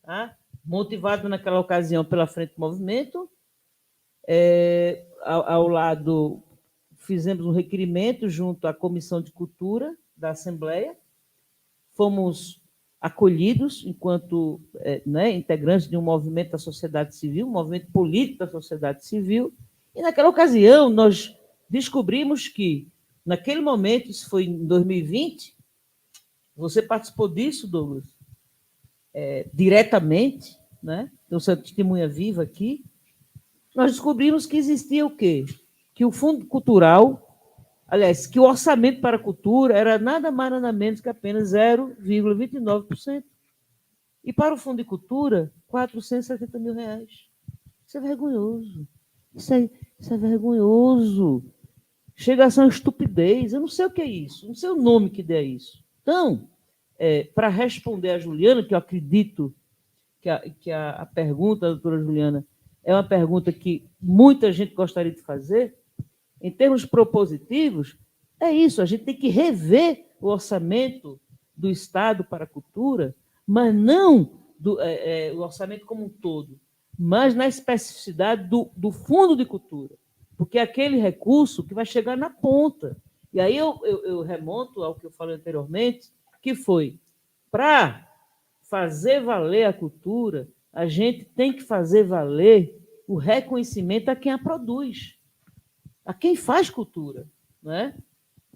Tá? Motivado naquela ocasião pela Frente Movimento, ao lado, fizemos um requerimento junto à Comissão de Cultura da Assembleia, fomos acolhidos enquanto integrantes de um movimento da sociedade civil, um movimento político da sociedade civil, e naquela ocasião nós descobrimos que, naquele momento, isso foi em 2020, você participou disso, Douglas, diretamente, né? Então, você é testemunha viva aqui, nós descobrimos que existia o quê? Que o Fundo Cultural, aliás, que o orçamento para a cultura era nada mais, nada menos que apenas 0,29%. E para o Fundo de Cultura, R$470 mil. Isso é vergonhoso. Isso é vergonhoso. Chega a ser uma estupidez. Eu não sei o que é isso, não sei o nome que dê isso. Então, para responder a Juliana, que eu acredito que a pergunta da doutora Juliana é uma pergunta que muita gente gostaria de fazer, em termos propositivos, é isso, a gente tem que rever o orçamento do Estado para a cultura, mas não o orçamento como um todo, mas na especificidade do Fundo de Cultura, porque é aquele recurso que vai chegar na ponta. E aí eu remonto ao que eu falei anteriormente, que foi, para fazer valer a cultura, a gente tem que fazer valer o reconhecimento a quem a produz, a quem faz cultura, né?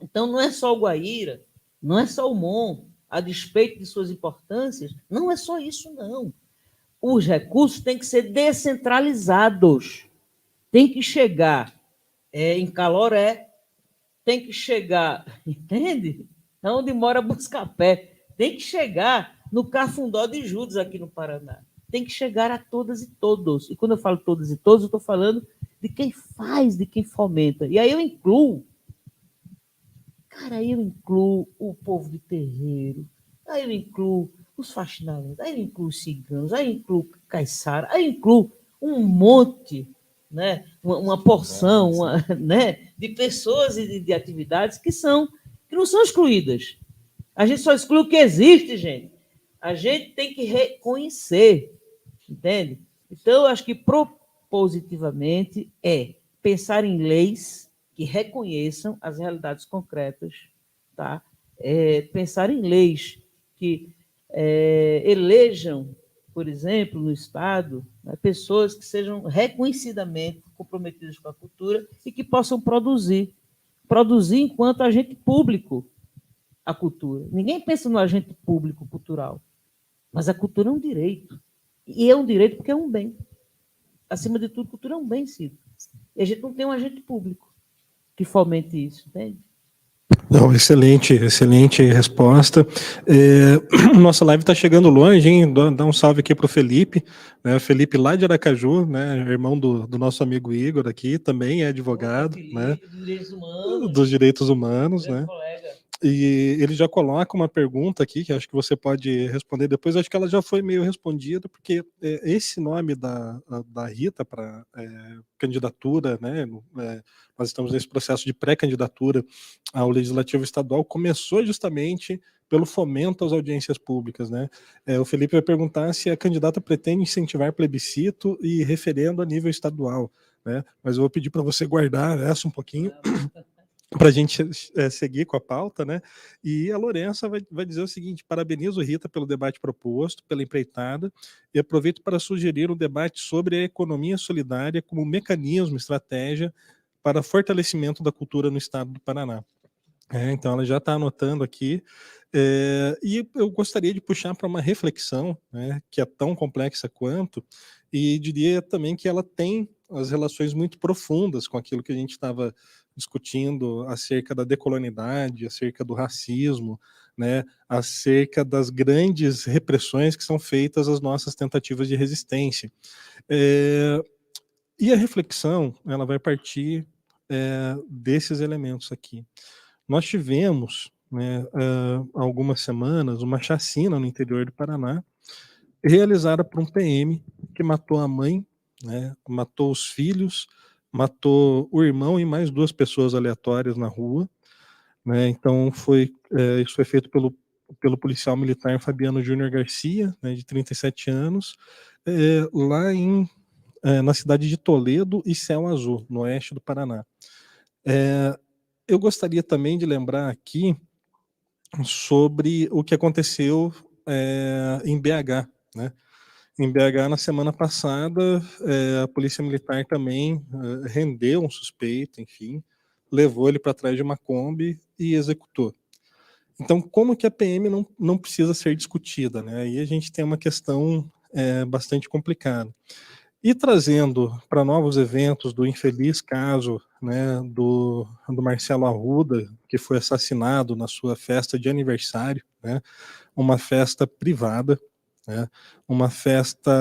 Então, não é só o Guaíra, não é só o MON, a despeito de suas importâncias, não é só isso, não. Os recursos têm que ser descentralizados, tem que chegar em Caloré, tem que chegar, entende? Onde mora Buscapé, tem que chegar no Cafundó de Judas, aqui no Paraná. Tem que chegar a todas e todos. E quando eu falo todas e todos, eu estou falando de quem faz, de quem fomenta. E aí eu incluo o povo de terreiro, aí eu incluo os faxinadores, aí inclui os ciganos, aí inclui caiçara, aí inclui um monte, né, uma porção né, de pessoas e de atividades que não são excluídas. A gente só exclui o que existe, gente. A gente tem que reconhecer, entende? Então, eu acho que propositivamente pensar em leis que reconheçam as realidades concretas, tá? Pensar em leis que elejam, por exemplo, no Estado, né, pessoas que sejam reconhecidamente comprometidas com a cultura e que possam produzir enquanto agente público a cultura. Ninguém pensa no agente público cultural, mas a cultura é um direito. E é um direito porque é um bem. Acima de tudo, cultura é um bem, Ciro. E a gente não tem um agente público que fomente isso, entende? Não, excelente resposta. Nossa live está chegando longe, hein? Dá um salve aqui para o Felipe, né? Felipe lá de Aracaju, né? Irmão do nosso amigo Igor aqui, também é advogado, Felipe, né? dos direitos humanos. Dos direitos humanos, né? Colega. E ele já coloca uma pergunta aqui, que acho que você pode responder depois, acho que ela já foi meio respondida, porque esse nome da Rita para candidatura, né, nós estamos nesse processo de pré-candidatura ao Legislativo Estadual, começou justamente pelo fomento às audiências públicas, né? O Felipe vai perguntar se a candidata pretende incentivar plebiscito e referendo a nível estadual, né? Mas eu vou pedir para você guardar essa um pouquinho para a gente seguir com a pauta, né? E a Lourença vai dizer o seguinte: parabenizo Rita pelo debate proposto, pela empreitada, e aproveito para sugerir um debate sobre a economia solidária como mecanismo, estratégia para fortalecimento da cultura no estado do Paraná. Então ela já está anotando aqui, e eu gostaria de puxar para uma reflexão, né, que é tão complexa quanto, e diria também que ela tem as relações muito profundas com aquilo que a gente estava discutindo acerca da decolonialidade, acerca do racismo, né, acerca das grandes repressões que são feitas às nossas tentativas de resistência. E a reflexão ela vai partir desses elementos aqui. Nós tivemos, né, há algumas semanas, uma chacina no interior do Paraná, realizada por um PM que matou a mãe, né, matou os filhos, matou o irmão e mais 2 pessoas aleatórias na rua, né? Então isso foi feito pelo policial militar Fabiano Júnior Garcia, né, de 37 anos, lá na cidade de Toledo e Céu Azul, no oeste do Paraná. Eu gostaria também de lembrar aqui sobre o que aconteceu em BH, né? Em BH, na semana passada, a Polícia Militar também rendeu um suspeito, enfim, levou ele para trás de uma Kombi e executou. Então, como que a PM não precisa ser discutida, né? Aí a gente tem uma questão bastante complicada. E trazendo para novos eventos do infeliz caso, né, do Marcelo Arruda, que foi assassinado na sua festa de aniversário, né, uma festa privada, né, uma festa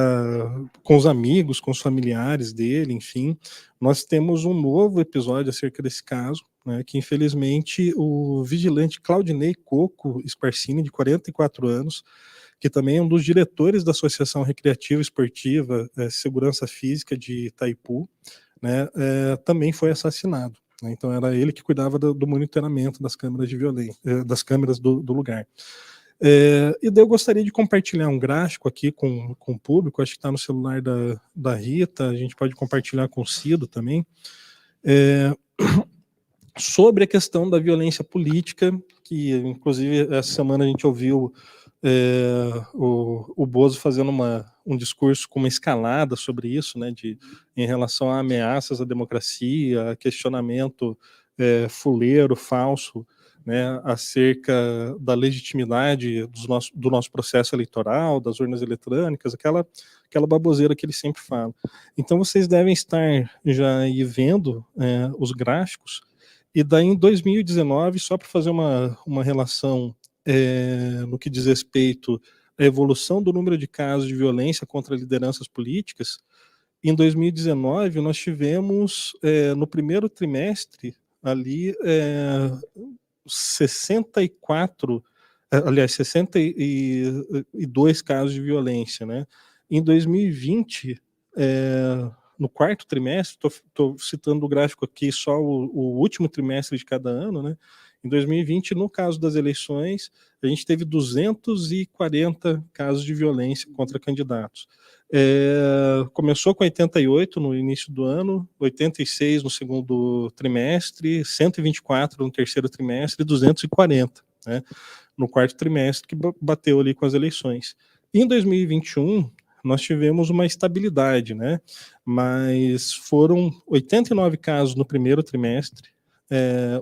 com os amigos, com os familiares dele, enfim. Nós temos um novo episódio acerca desse caso, né, que infelizmente o vigilante Claudinei Coco Sparcini, de 44 anos, que também é um dos diretores da Associação Recreativa Esportiva Segurança Física de Itaipu, né, também foi assassinado. Né, então era ele que cuidava do monitoramento das câmeras de violência, das câmeras do lugar. E daí eu gostaria de compartilhar um gráfico aqui com o público, acho que está no celular da Rita, a gente pode compartilhar com o Cido também, sobre a questão da violência política, que inclusive essa semana a gente ouviu o Bozo fazendo um discurso com uma escalada sobre isso, né, em relação a ameaças à democracia, a questionamento fuleiro, falso, né, acerca da legitimidade do nosso processo eleitoral, das urnas eletrônicas, aquela baboseira que ele sempre fala. Então vocês devem estar já aí vendo os gráficos, e daí em 2019, só para fazer uma relação no que diz respeito à evolução do número de casos de violência contra lideranças políticas, em 2019 nós tivemos, no primeiro trimestre, ali 64 aliás, 62 casos de violência, né? Em 2020, no quarto trimestre, estou citando o gráfico aqui só o último trimestre de cada ano, né? Em 2020, no caso das eleições, a gente teve 240 casos de violência contra candidatos. Começou com 88 no início do ano, 86 no segundo trimestre, 124 no terceiro trimestre e 240, né, no quarto trimestre, que bateu ali com as eleições. Em 2021, nós tivemos uma estabilidade, né? Mas foram 89 casos no primeiro trimestre,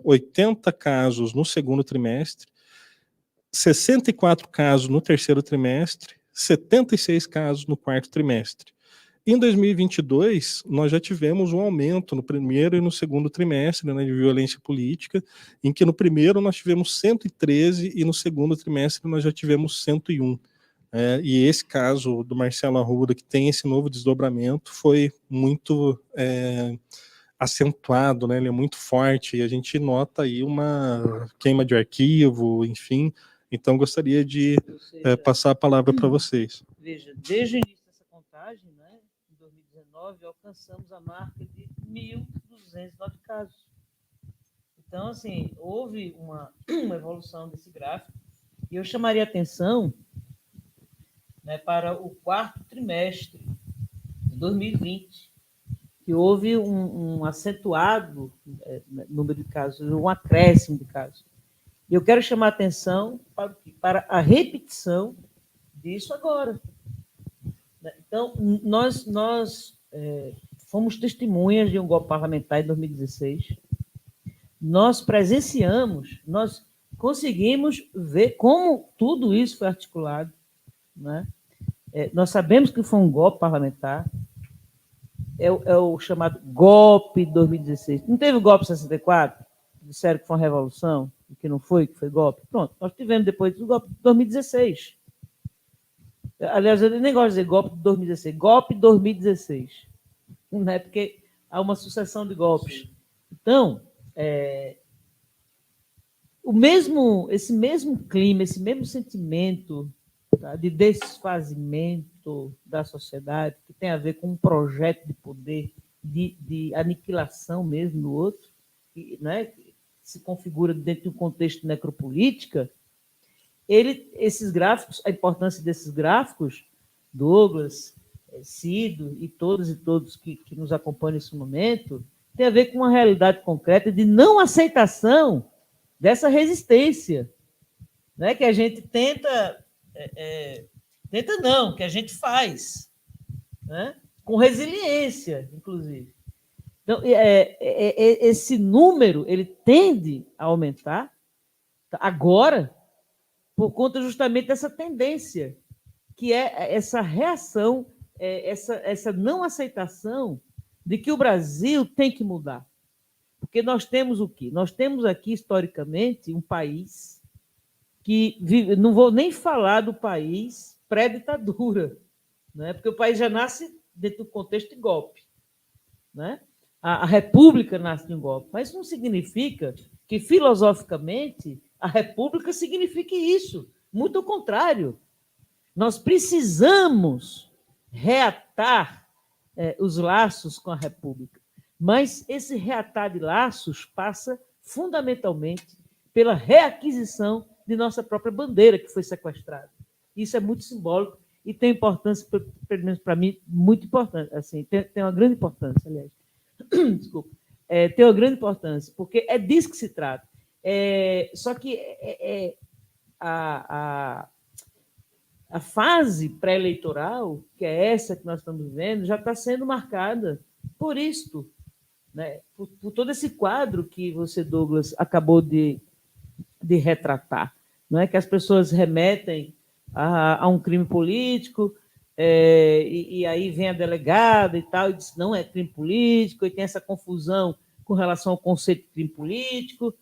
80 casos no segundo trimestre, 64 casos no terceiro trimestre, 76 casos no quarto trimestre. Em 2022, nós já tivemos um aumento no primeiro e no segundo trimestre, né, de violência política, em que no primeiro nós tivemos 113 e no segundo trimestre nós já tivemos 101. E esse caso do Marcelo Arruda, que tem esse novo desdobramento, foi muito acentuado, né? Ele é muito forte e a gente nota aí uma queima de arquivo, enfim. Então, gostaria de passar a palavra para vocês. Veja, desde o início dessa contagem, né, em 2019, alcançamos a marca de 1.209 casos. Então, assim, houve uma evolução desse gráfico e eu chamaria atenção, né, para o quarto trimestre de 2020, que houve um acentuado número de casos, um acréscimo de casos. E eu quero chamar a atenção para a repetição disso agora. Então, nós fomos testemunhas de um golpe parlamentar em 2016. Nós presenciamos, nós conseguimos ver como tudo isso foi articulado, né? Nós sabemos que foi um golpe parlamentar, é o chamado golpe de 2016. Não teve o golpe de 64? Disseram que foi uma revolução, e que não foi, que foi golpe. Pronto, nós tivemos depois o golpe de 2016. Aliás, eu nem gosto de dizer golpe de 2016, golpe de 2016, né? Porque há uma sucessão de golpes. Então, esse mesmo clima, esse mesmo sentimento, tá, de desfazimento da sociedade, que tem a ver com um projeto de poder, de aniquilação mesmo do outro, né, que se configura dentro de um contexto de necropolítica, esses gráficos, a importância desses gráficos, Douglas, Cido e todos que nos acompanham nesse momento, tem a ver com uma realidade concreta de não aceitação dessa resistência, né, que a gente tenta não, que a gente faz, né, com resiliência, inclusive. Então, esse número ele tende a aumentar agora por conta justamente dessa tendência, que é essa reação, essa não aceitação de que o Brasil tem que mudar. Porque nós temos o quê? Nós temos aqui, historicamente, um país que vive, não vou nem falar do país pré-ditadura, né? Porque o país já nasce dentro do contexto de golpe, né? A república nasce de um golpe, mas isso não significa que, filosoficamente, a república signifique isso. Muito ao contrário. Nós precisamos reatar os laços com a república, mas esse reatar de laços passa fundamentalmente pela reaquisição de nossa própria bandeira, que foi sequestrada. Isso é muito simbólico e tem importância, pelo menos para mim, muito importante. Assim, tem uma grande importância, aliás. Desculpa. Tem uma grande importância, porque é disso que se trata. Só que a fase pré-eleitoral, que é essa que nós estamos vivendo, já está sendo marcada por isto, né? Por todo esse quadro que você, Douglas, acabou de retratar, não é? Que as pessoas remetem a um crime político, e aí vem a delegada e tal, e diz não é crime político, e tem essa confusão com relação ao conceito de crime político.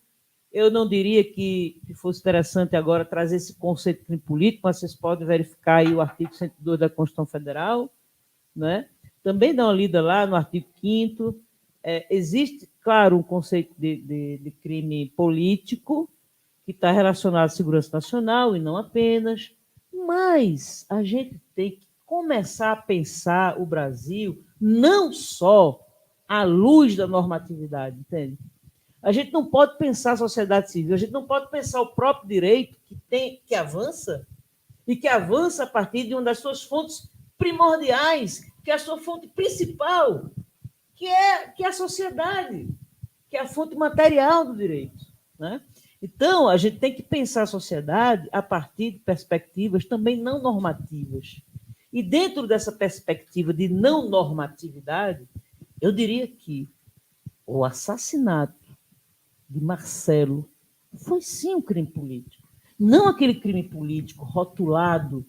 Eu não diria que fosse interessante agora trazer esse conceito de crime político, mas vocês podem verificar aí o artigo 102 da Constituição Federal, né? Também dá uma lida lá no artigo 5º. Existe, claro, um conceito de crime político, que está relacionado à segurança nacional e não apenas, mas a gente tem que começar a pensar o Brasil não só à luz da normatividade, entende? A gente não pode pensar a sociedade civil, a gente não pode pensar o próprio direito que avança, e que avança a partir de uma das suas fontes primordiais, que é a sua fonte principal, que é a sociedade, que é a fonte material do direito, né? Então, a gente tem que pensar a sociedade a partir de perspectivas também não normativas. E dentro dessa perspectiva de não normatividade, eu diria que o assassinato de Marcelo foi sim um crime político. Não aquele crime político rotulado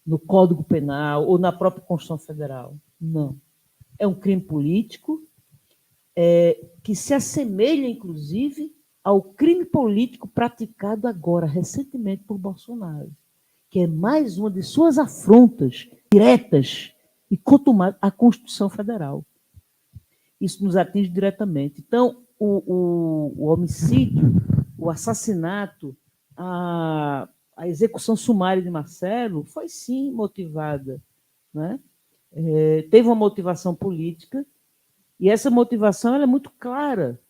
no Código Penal ou na própria Constituição Federal. Não. É um crime político que se assemelha, inclusive, ao crime político praticado agora, recentemente, por Bolsonaro, que é mais uma de suas afrontas diretas e contumadas à Constituição Federal. Isso nos atinge diretamente. Então, o homicídio, o assassinato, a execução sumária de Marcelo foi, sim, motivada, né? Teve uma motivação política, e essa motivação ela é muito clara.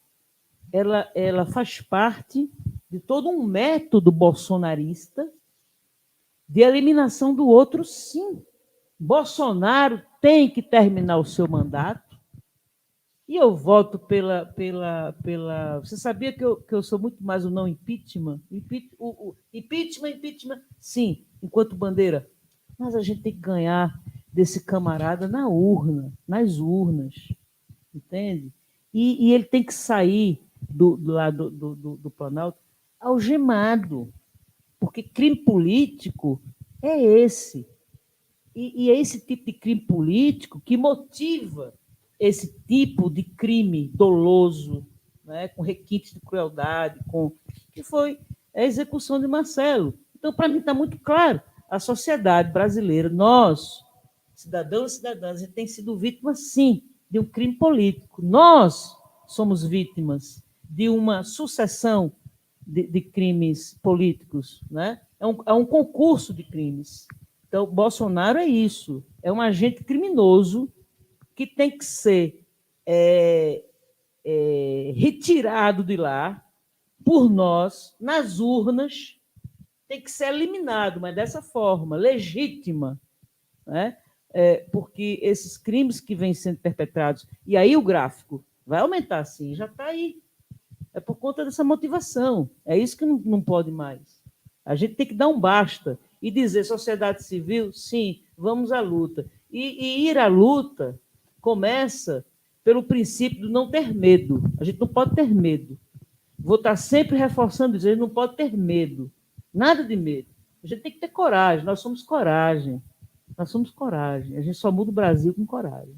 Ela faz parte de todo um método bolsonarista de eliminação do outro, sim. Bolsonaro tem que terminar o seu mandato, e eu voto pela... Você sabia que eu sou muito mais o não impeachment? Impeachment, sim, enquanto bandeira. Mas a gente tem que ganhar desse camarada na urna, nas urnas, entende? E ele tem que sair do Planalto algemado, porque crime político é esse. E é esse tipo de crime político que motiva esse tipo de crime doloso, né, com requintes de crueldade, que foi a execução de Marcelo. Então, para mim, está muito claro. A sociedade brasileira, nós, cidadãos e cidadãs, a gente tem sido vítima, sim, de um crime político. Nós somos vítimas de uma sucessão de crimes políticos, né? É um concurso de crimes. Então, Bolsonaro é isso, é um agente criminoso que tem que ser retirado de lá por nós, nas urnas, tem que ser eliminado, mas dessa forma, legítima, né? Porque esses crimes que vêm sendo perpetrados, e aí o gráfico vai aumentar, sim, já está aí. É por conta dessa motivação. É isso que não pode mais. A gente tem que dar um basta e dizer, sociedade civil, sim, vamos à luta. E ir à luta começa pelo princípio do não ter medo. A gente não pode ter medo. Vou estar sempre reforçando isso, a gente não pode ter medo. Nada de medo. A gente tem que ter coragem. Nós somos coragem. Nós somos coragem. A gente só muda o Brasil com coragem.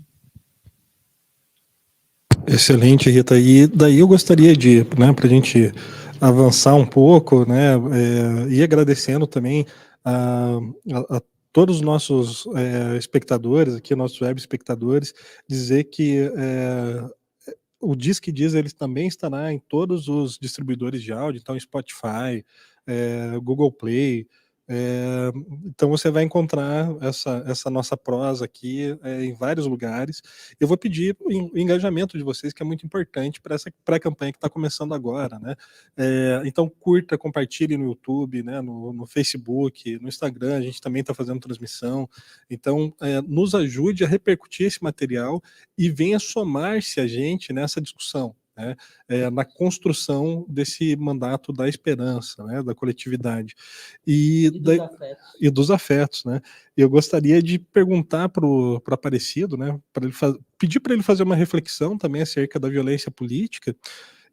Excelente, Rita. E daí eu gostaria de, né, para a gente avançar um pouco, né, e agradecendo também a todos os nossos espectadores aqui, nossos web espectadores, dizer que o Diz que Diz ele também estará em todos os distribuidores de áudio, então Spotify, Google Play. Então você vai encontrar essa nossa prosa aqui em vários lugares. Eu vou pedir o engajamento de vocês, que é muito importante para essa pré-campanha que está começando agora, né? Então curta, compartilhe no YouTube, né? No Facebook, no Instagram, a gente também está fazendo transmissão. Então nos ajude a repercutir esse material e venha somar-se a gente nessa discussão, né, na construção desse mandato da esperança, né, da coletividade e dos afetos, né? Eu gostaria de perguntar para o Aparecido, né, pedir para ele fazer uma reflexão também acerca da violência política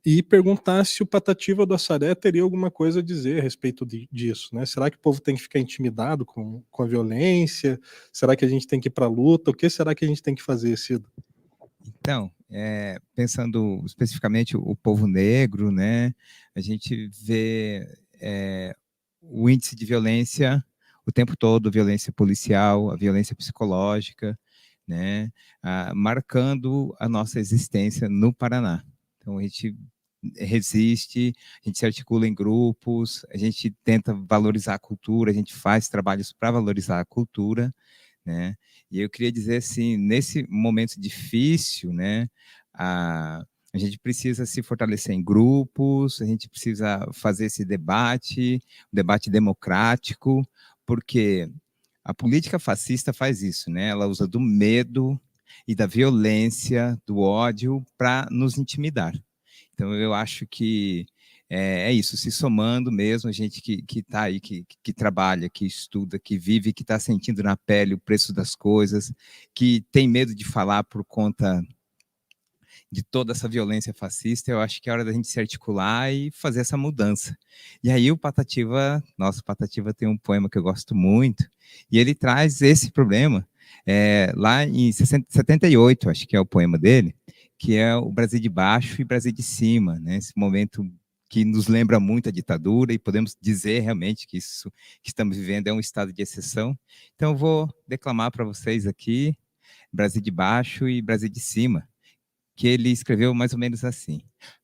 e perguntar se o Patativa do Assaré teria alguma coisa a dizer a respeito disso, né? Será que o povo tem que ficar intimidado com a violência? Será que a gente tem que ir para a luta? O que será que a gente tem que fazer, Cido? Então, pensando especificamente o povo negro, né, a gente vê o índice de violência o tempo todo, violência policial, a violência psicológica, né, marcando a nossa existência no Paraná. Então, a gente resiste, a gente se articula em grupos, a gente tenta valorizar a cultura, a gente faz trabalhos para valorizar a cultura, né? E eu queria dizer assim, nesse momento difícil, né, a gente precisa se fortalecer em grupos, a gente precisa fazer esse debate, um debate democrático, porque a política fascista faz isso, né? Ela usa do medo e da violência, do ódio, para nos intimidar. Então, eu acho que é isso, se somando mesmo, a gente que está aí, que trabalha, que estuda, que vive, que está sentindo na pele o preço das coisas, que tem medo de falar por conta de toda essa violência fascista, eu acho que é hora da gente se articular e fazer essa mudança. E aí o Patativa, nosso Patativa tem um poema que eu gosto muito, e ele traz esse problema, lá em 78, acho que é o poema dele, que é o Brasil de baixo e Brasil de cima, né? Esse momento que nos lembra muito a ditadura, e podemos dizer realmente que isso que estamos vivendo é um estado de exceção. Então eu vou declamar para vocês aqui, Brasil de baixo e Brasil de cima, que ele escreveu mais ou menos assim: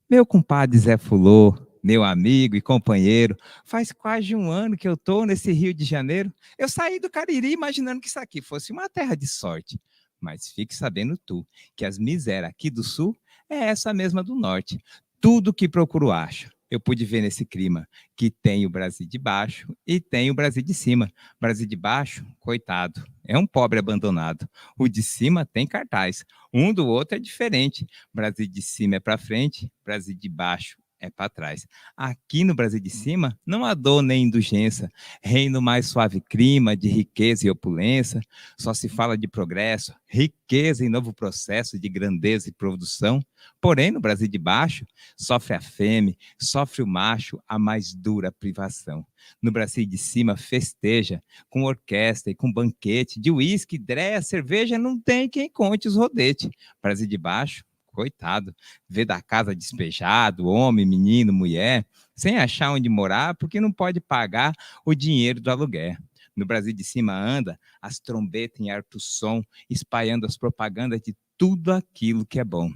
meu compadre Zé Fulô, meu amigo e companheiro, faz quase um ano que eu estou nesse Rio de Janeiro. Eu saí do Cariri imaginando que isso aqui fosse uma terra de sorte. Mas fique sabendo tu, que as misérias aqui do sul é essa mesma do norte. Tudo que procuro acho. Eu pude ver nesse clima que tem o Brasil de baixo e tem o Brasil de cima. Brasil de baixo, coitado, é um pobre abandonado. O de cima tem cartaz. Um do outro é diferente. Brasil de cima é para frente, Brasil de baixo é para trás. Aqui no Brasil de cima não há dor nem indulgência. Reino mais suave clima de riqueza e opulência. Só se fala de progresso, riqueza e novo processo de grandeza e produção. Porém, no Brasil de baixo, sofre a fêmea, sofre o macho a mais dura privação. No Brasil de cima festeja, com orquestra e com banquete, de uísque, dreia, cerveja, não tem quem conte os rodetes. Brasil de baixo, coitado, vê da casa despejado, homem, menino, mulher, sem achar onde morar, porque não pode pagar o dinheiro do aluguel. No Brasil de cima anda as trombetas em alto som, espalhando as propagandas de tudo aquilo que é bom.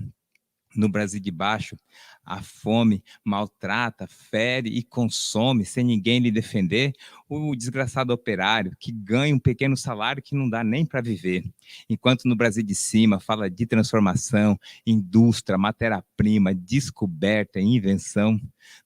No Brasil de baixo, a fome maltrata, fere e consome, sem ninguém lhe defender, o desgraçado operário que ganha um pequeno salário que não dá nem para viver. Enquanto no Brasil de cima fala de transformação, indústria, matéria-prima, descoberta e invenção,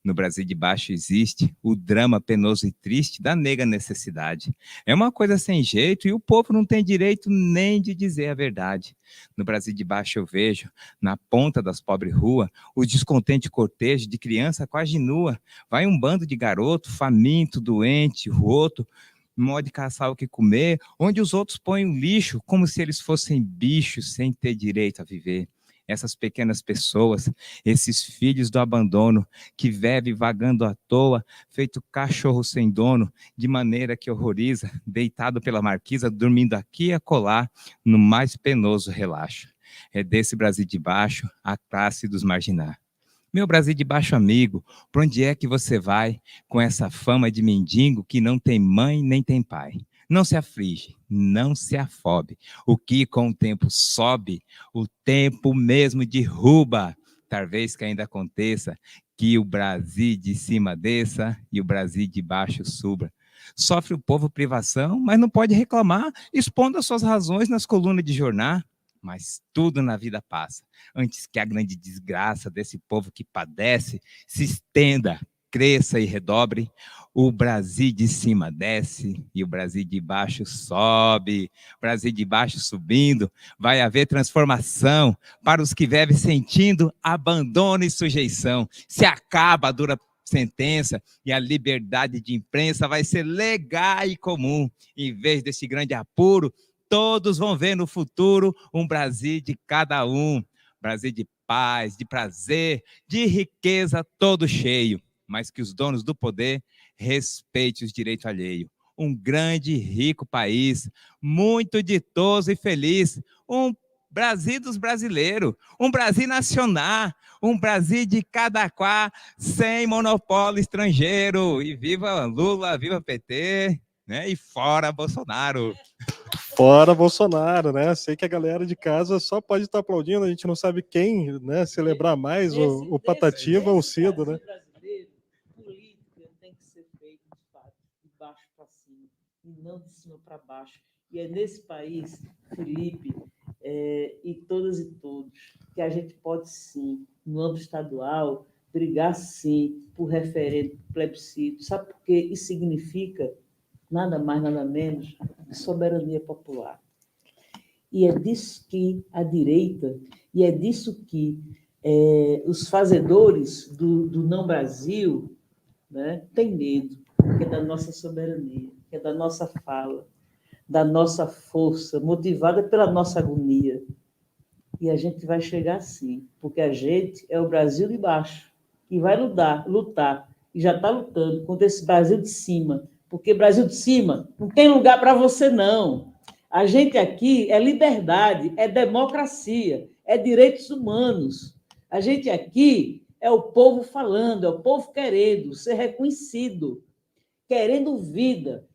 no Brasil de baixo existe o drama penoso e triste da negra necessidade. É uma coisa sem jeito e o povo não tem direito nem de dizer a verdade. No Brasil de baixo eu vejo, na ponta das pobres ruas, o descontente cortejo de criança quase nua. Vai um bando de garoto, faminto, doente, roto, modo de caçar o que comer, onde os outros põem o lixo como se eles fossem bichos sem ter direito a viver. Essas pequenas pessoas, esses filhos do abandono, que vivem vagando à toa, feito cachorro sem dono, de maneira que horroriza, deitado pela marquisa, dormindo aqui e acolá, no mais penoso relaxo. É desse Brasil de baixo a classe dos marginais. Meu Brasil de baixo amigo, para onde é que você vai com essa fama de mendigo que não tem mãe nem tem pai? Não se aflige, não se afobe. O que com o tempo sobe, o tempo mesmo derruba. Talvez que ainda aconteça que o Brasil de cima desça e o Brasil de baixo suba. Sofre o povo privação, mas não pode reclamar, expondo as suas razões nas colunas de jornal. Mas tudo na vida passa, antes que a grande desgraça desse povo que padece se estenda, cresça e redobre. O Brasil de cima desce e o Brasil de baixo sobe. O Brasil de baixo subindo, vai haver transformação para os que vivem sentindo abandono e sujeição. Se acaba a dura sentença e a liberdade de imprensa vai ser legal e comum. Em vez desse grande apuro, todos vão ver no futuro um Brasil de cada um. Brasil de paz, de prazer, de riqueza todo cheio. Mas que os donos do poder respeitem os direitos alheios. Um grande e rico país, muito ditoso e feliz. Um Brasil dos brasileiros, um Brasil nacional, um Brasil de cada qual, sem monopólio estrangeiro. E viva Lula, viva PT, né? E fora Bolsonaro. Fora Bolsonaro, né? Sei que a galera de casa só pode estar aplaudindo, a gente não sabe quem, né, celebrar mais, o Patativa ou o Cido, né? Brasileiro, política tem que ser feita, de fato, de baixo para cima, e não de cima para baixo. E é nesse país, Felipe, e todas e todos, que a gente pode, sim, no âmbito estadual, brigar, sim, por referendo, plebiscito. Sabe por quê? Isso significa nada mais, nada menos que soberania popular. E é disso que a direita, e é disso que os fazedores do não-Brasil, né, têm medo, que é da nossa soberania, que é da nossa fala, da nossa força, motivada pela nossa agonia. E a gente vai chegar sim, porque a gente é o Brasil de baixo, que vai lutar, e já está lutando contra esse Brasil de cima, porque Brasil de cima não tem lugar para você, não. A gente aqui é liberdade, é democracia, é direitos humanos. A gente aqui é o povo falando, é o povo querendo ser reconhecido, querendo vida.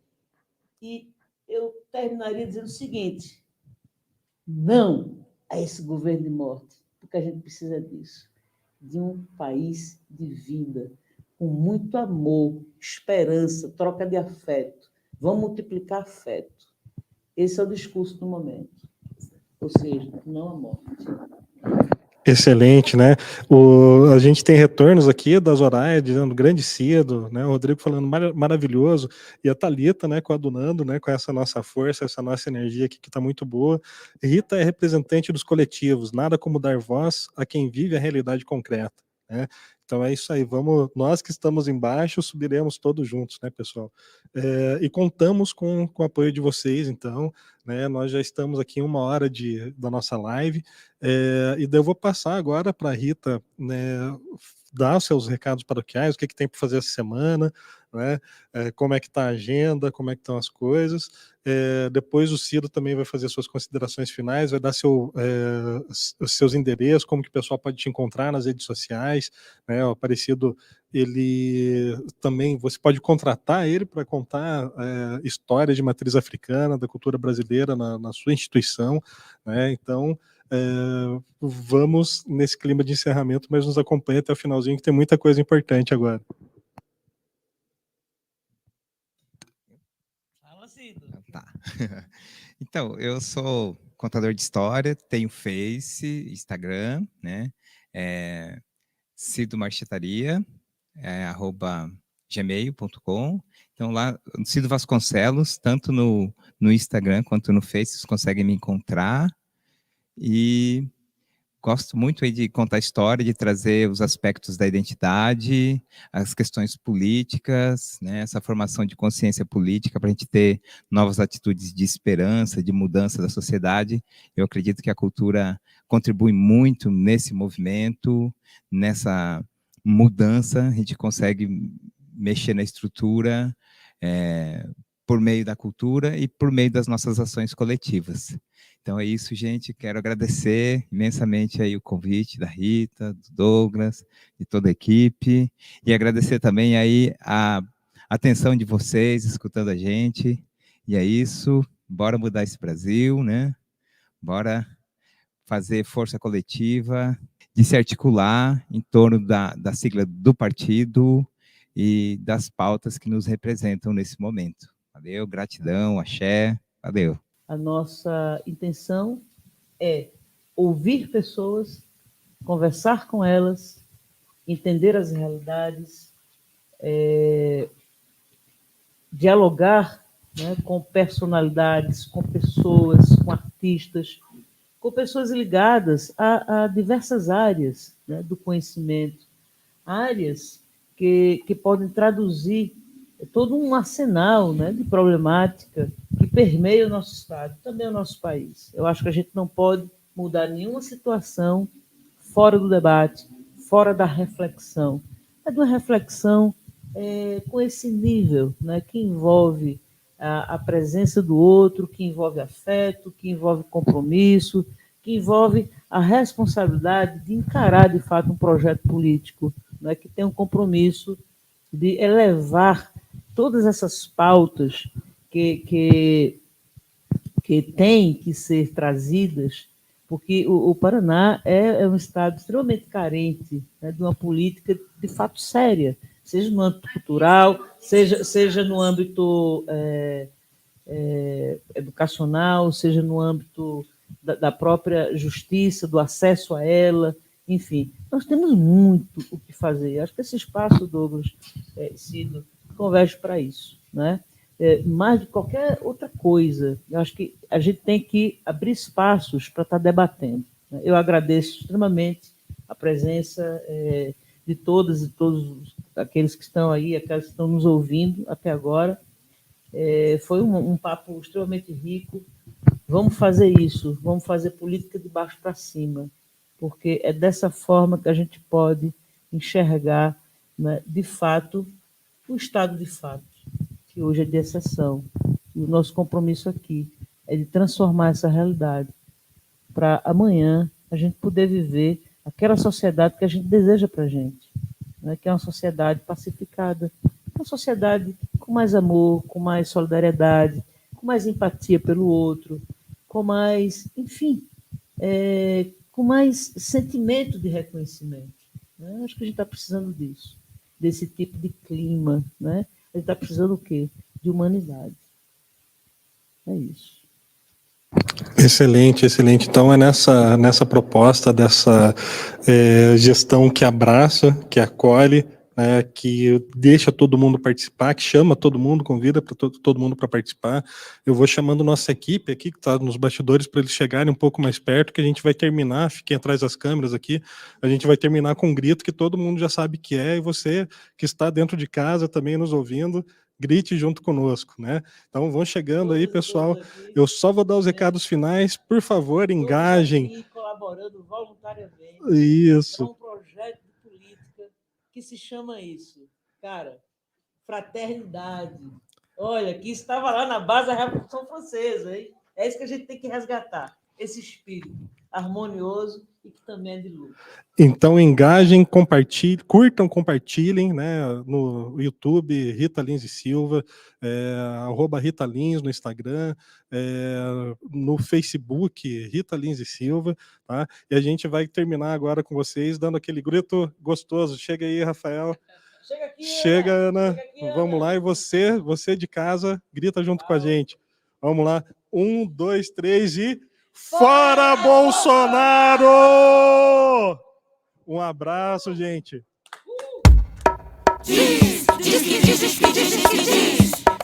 E eu terminaria dizendo o seguinte: não a esse governo de morte, porque a gente precisa disso, de um país de vida, com muito amor, esperança, troca de afeto. Vamos multiplicar afeto. Esse é o discurso do momento. Ou seja, não a morte. Excelente, né? A gente tem retornos aqui da Zoraia dizendo grande Cido, né? O Rodrigo falando maravilhoso, e a Thalita, né, coadunando, né, com essa nossa força, essa nossa energia aqui que está muito boa. Rita é representante dos coletivos, nada como dar voz a quem vive a realidade concreta, né? Então é isso aí, nós que estamos embaixo, subiremos todos juntos, né, pessoal? E contamos com o apoio de vocês, então, né? Nós já estamos aqui em 1 hora da nossa live, e daí eu vou passar agora para a Rita, né, dar os seus recados paroquiais, o que tem para fazer essa semana, né, como é que está a agenda, como é que estão as coisas. Depois o Ciro também vai fazer suas considerações finais, vai dar os seus endereços, como que o pessoal pode te encontrar nas redes sociais, né, o Aparecido, ele também, você pode contratar ele para contar história de matriz africana, da cultura brasileira na sua instituição, né, então vamos nesse clima de encerramento, mas nos acompanhe até o finalzinho, que tem muita coisa importante agora. Fala, Cido. Tá. Então, eu sou contador de história, tenho Face, Instagram, né? Cido Marchetaria, @gmail.com. Então, lá, Cido Vasconcelos, tanto no Instagram quanto no Face, vocês conseguem me encontrar. E gosto muito aí de contar história, de trazer os aspectos da identidade, as questões políticas, né, essa formação de consciência política para a gente ter novas atitudes de esperança, de mudança da sociedade. Eu acredito que a cultura contribui muito nesse movimento, nessa mudança. A gente consegue mexer na estrutura por meio da cultura e por meio das nossas ações coletivas. Então é isso, gente. Quero agradecer imensamente aí o convite da Rita, do Douglas, de toda a equipe, e agradecer também aí a atenção de vocês, escutando a gente. E é isso. Bora mudar esse Brasil, né? Bora fazer força coletiva, de se articular em torno da sigla do partido e das pautas que nos representam nesse momento. Valeu, gratidão, axé, valeu. A nossa intenção é ouvir pessoas, conversar com elas, entender as realidades, dialogar, né, com personalidades, com pessoas, com artistas, com pessoas ligadas a diversas áreas, né, do conhecimento, áreas que podem traduzir todo um arsenal, né, de problemática que permeia o nosso Estado, também o nosso país. Eu acho que a gente não pode mudar nenhuma situação fora do debate, fora da reflexão. É de uma reflexão com esse nível, né, que envolve a presença do outro, que envolve afeto, que envolve compromisso, que envolve a responsabilidade de encarar, de fato, um projeto político, né, que tem um compromisso de elevar todas essas pautas que que têm que ser trazidas, porque o Paraná é um estado extremamente carente, né, de uma política de fato séria, seja no âmbito cultural, seja no âmbito educacional, seja no âmbito da própria justiça, do acesso a ela, enfim. Nós temos muito o que fazer. Acho que esse espaço, Douglas, Cido, converge para isso, né? Mais de qualquer outra coisa. Eu acho que a gente tem que abrir espaços para estar debatendo. Eu agradeço extremamente a presença de todas e todos aqueles que estão aí, aqueles que estão nos ouvindo até agora. Foi um papo extremamente rico. Vamos fazer isso, vamos fazer política de baixo para cima, porque é dessa forma que a gente pode enxergar, né, de fato, o estado de fato, que hoje é de exceção. E o nosso compromisso aqui é de transformar essa realidade para amanhã a gente poder viver aquela sociedade que a gente deseja para a gente, né, que é uma sociedade pacificada, uma sociedade com mais amor, com mais solidariedade, com mais empatia pelo outro, com mais, enfim, com mais sentimento de reconhecimento. Né? Acho que a gente está precisando disso, desse tipo de clima, né? A gente está precisando o quê? De humanidade. É isso. Excelente, excelente. Então é nessa proposta dessa gestão que abraça, que acolhe, que deixa todo mundo participar, que chama todo mundo, convida para todo mundo para participar. Eu vou chamando nossa equipe aqui, que está nos bastidores, para eles chegarem um pouco mais perto, que a gente vai terminar, fiquem atrás das câmeras aqui, a gente vai terminar com um grito que todo mundo já sabe que é, e você que está dentro de casa também nos ouvindo, grite junto conosco, né? Então vão chegando aí, pessoal. Eu só vou dar os recados finais, por favor, engajem. Colaborando voluntariamente. Isso. Para um projeto de política que se chama isso, cara, fraternidade. Olha, que estava lá na base da Revolução Francesa, hein? É isso que a gente tem que resgatar, esse espírito harmonioso e que também é de luta. Então engajem, compartilhem, curtam, compartilhem, né, no YouTube, Rita Lins e Silva, @Rita Lins no Instagram, no Facebook, Rita Lins e Silva, tá? E a gente vai terminar agora com vocês, dando aquele grito gostoso. Chega aí, Rafael. Chega aqui, Chega, Ana. Chega aqui, Vamos Ana. lá, e você de casa, grita junto com a gente. Vamos lá. 1, 2, 3 e... Fora Bolsonaro! Um abraço, gente. Diz.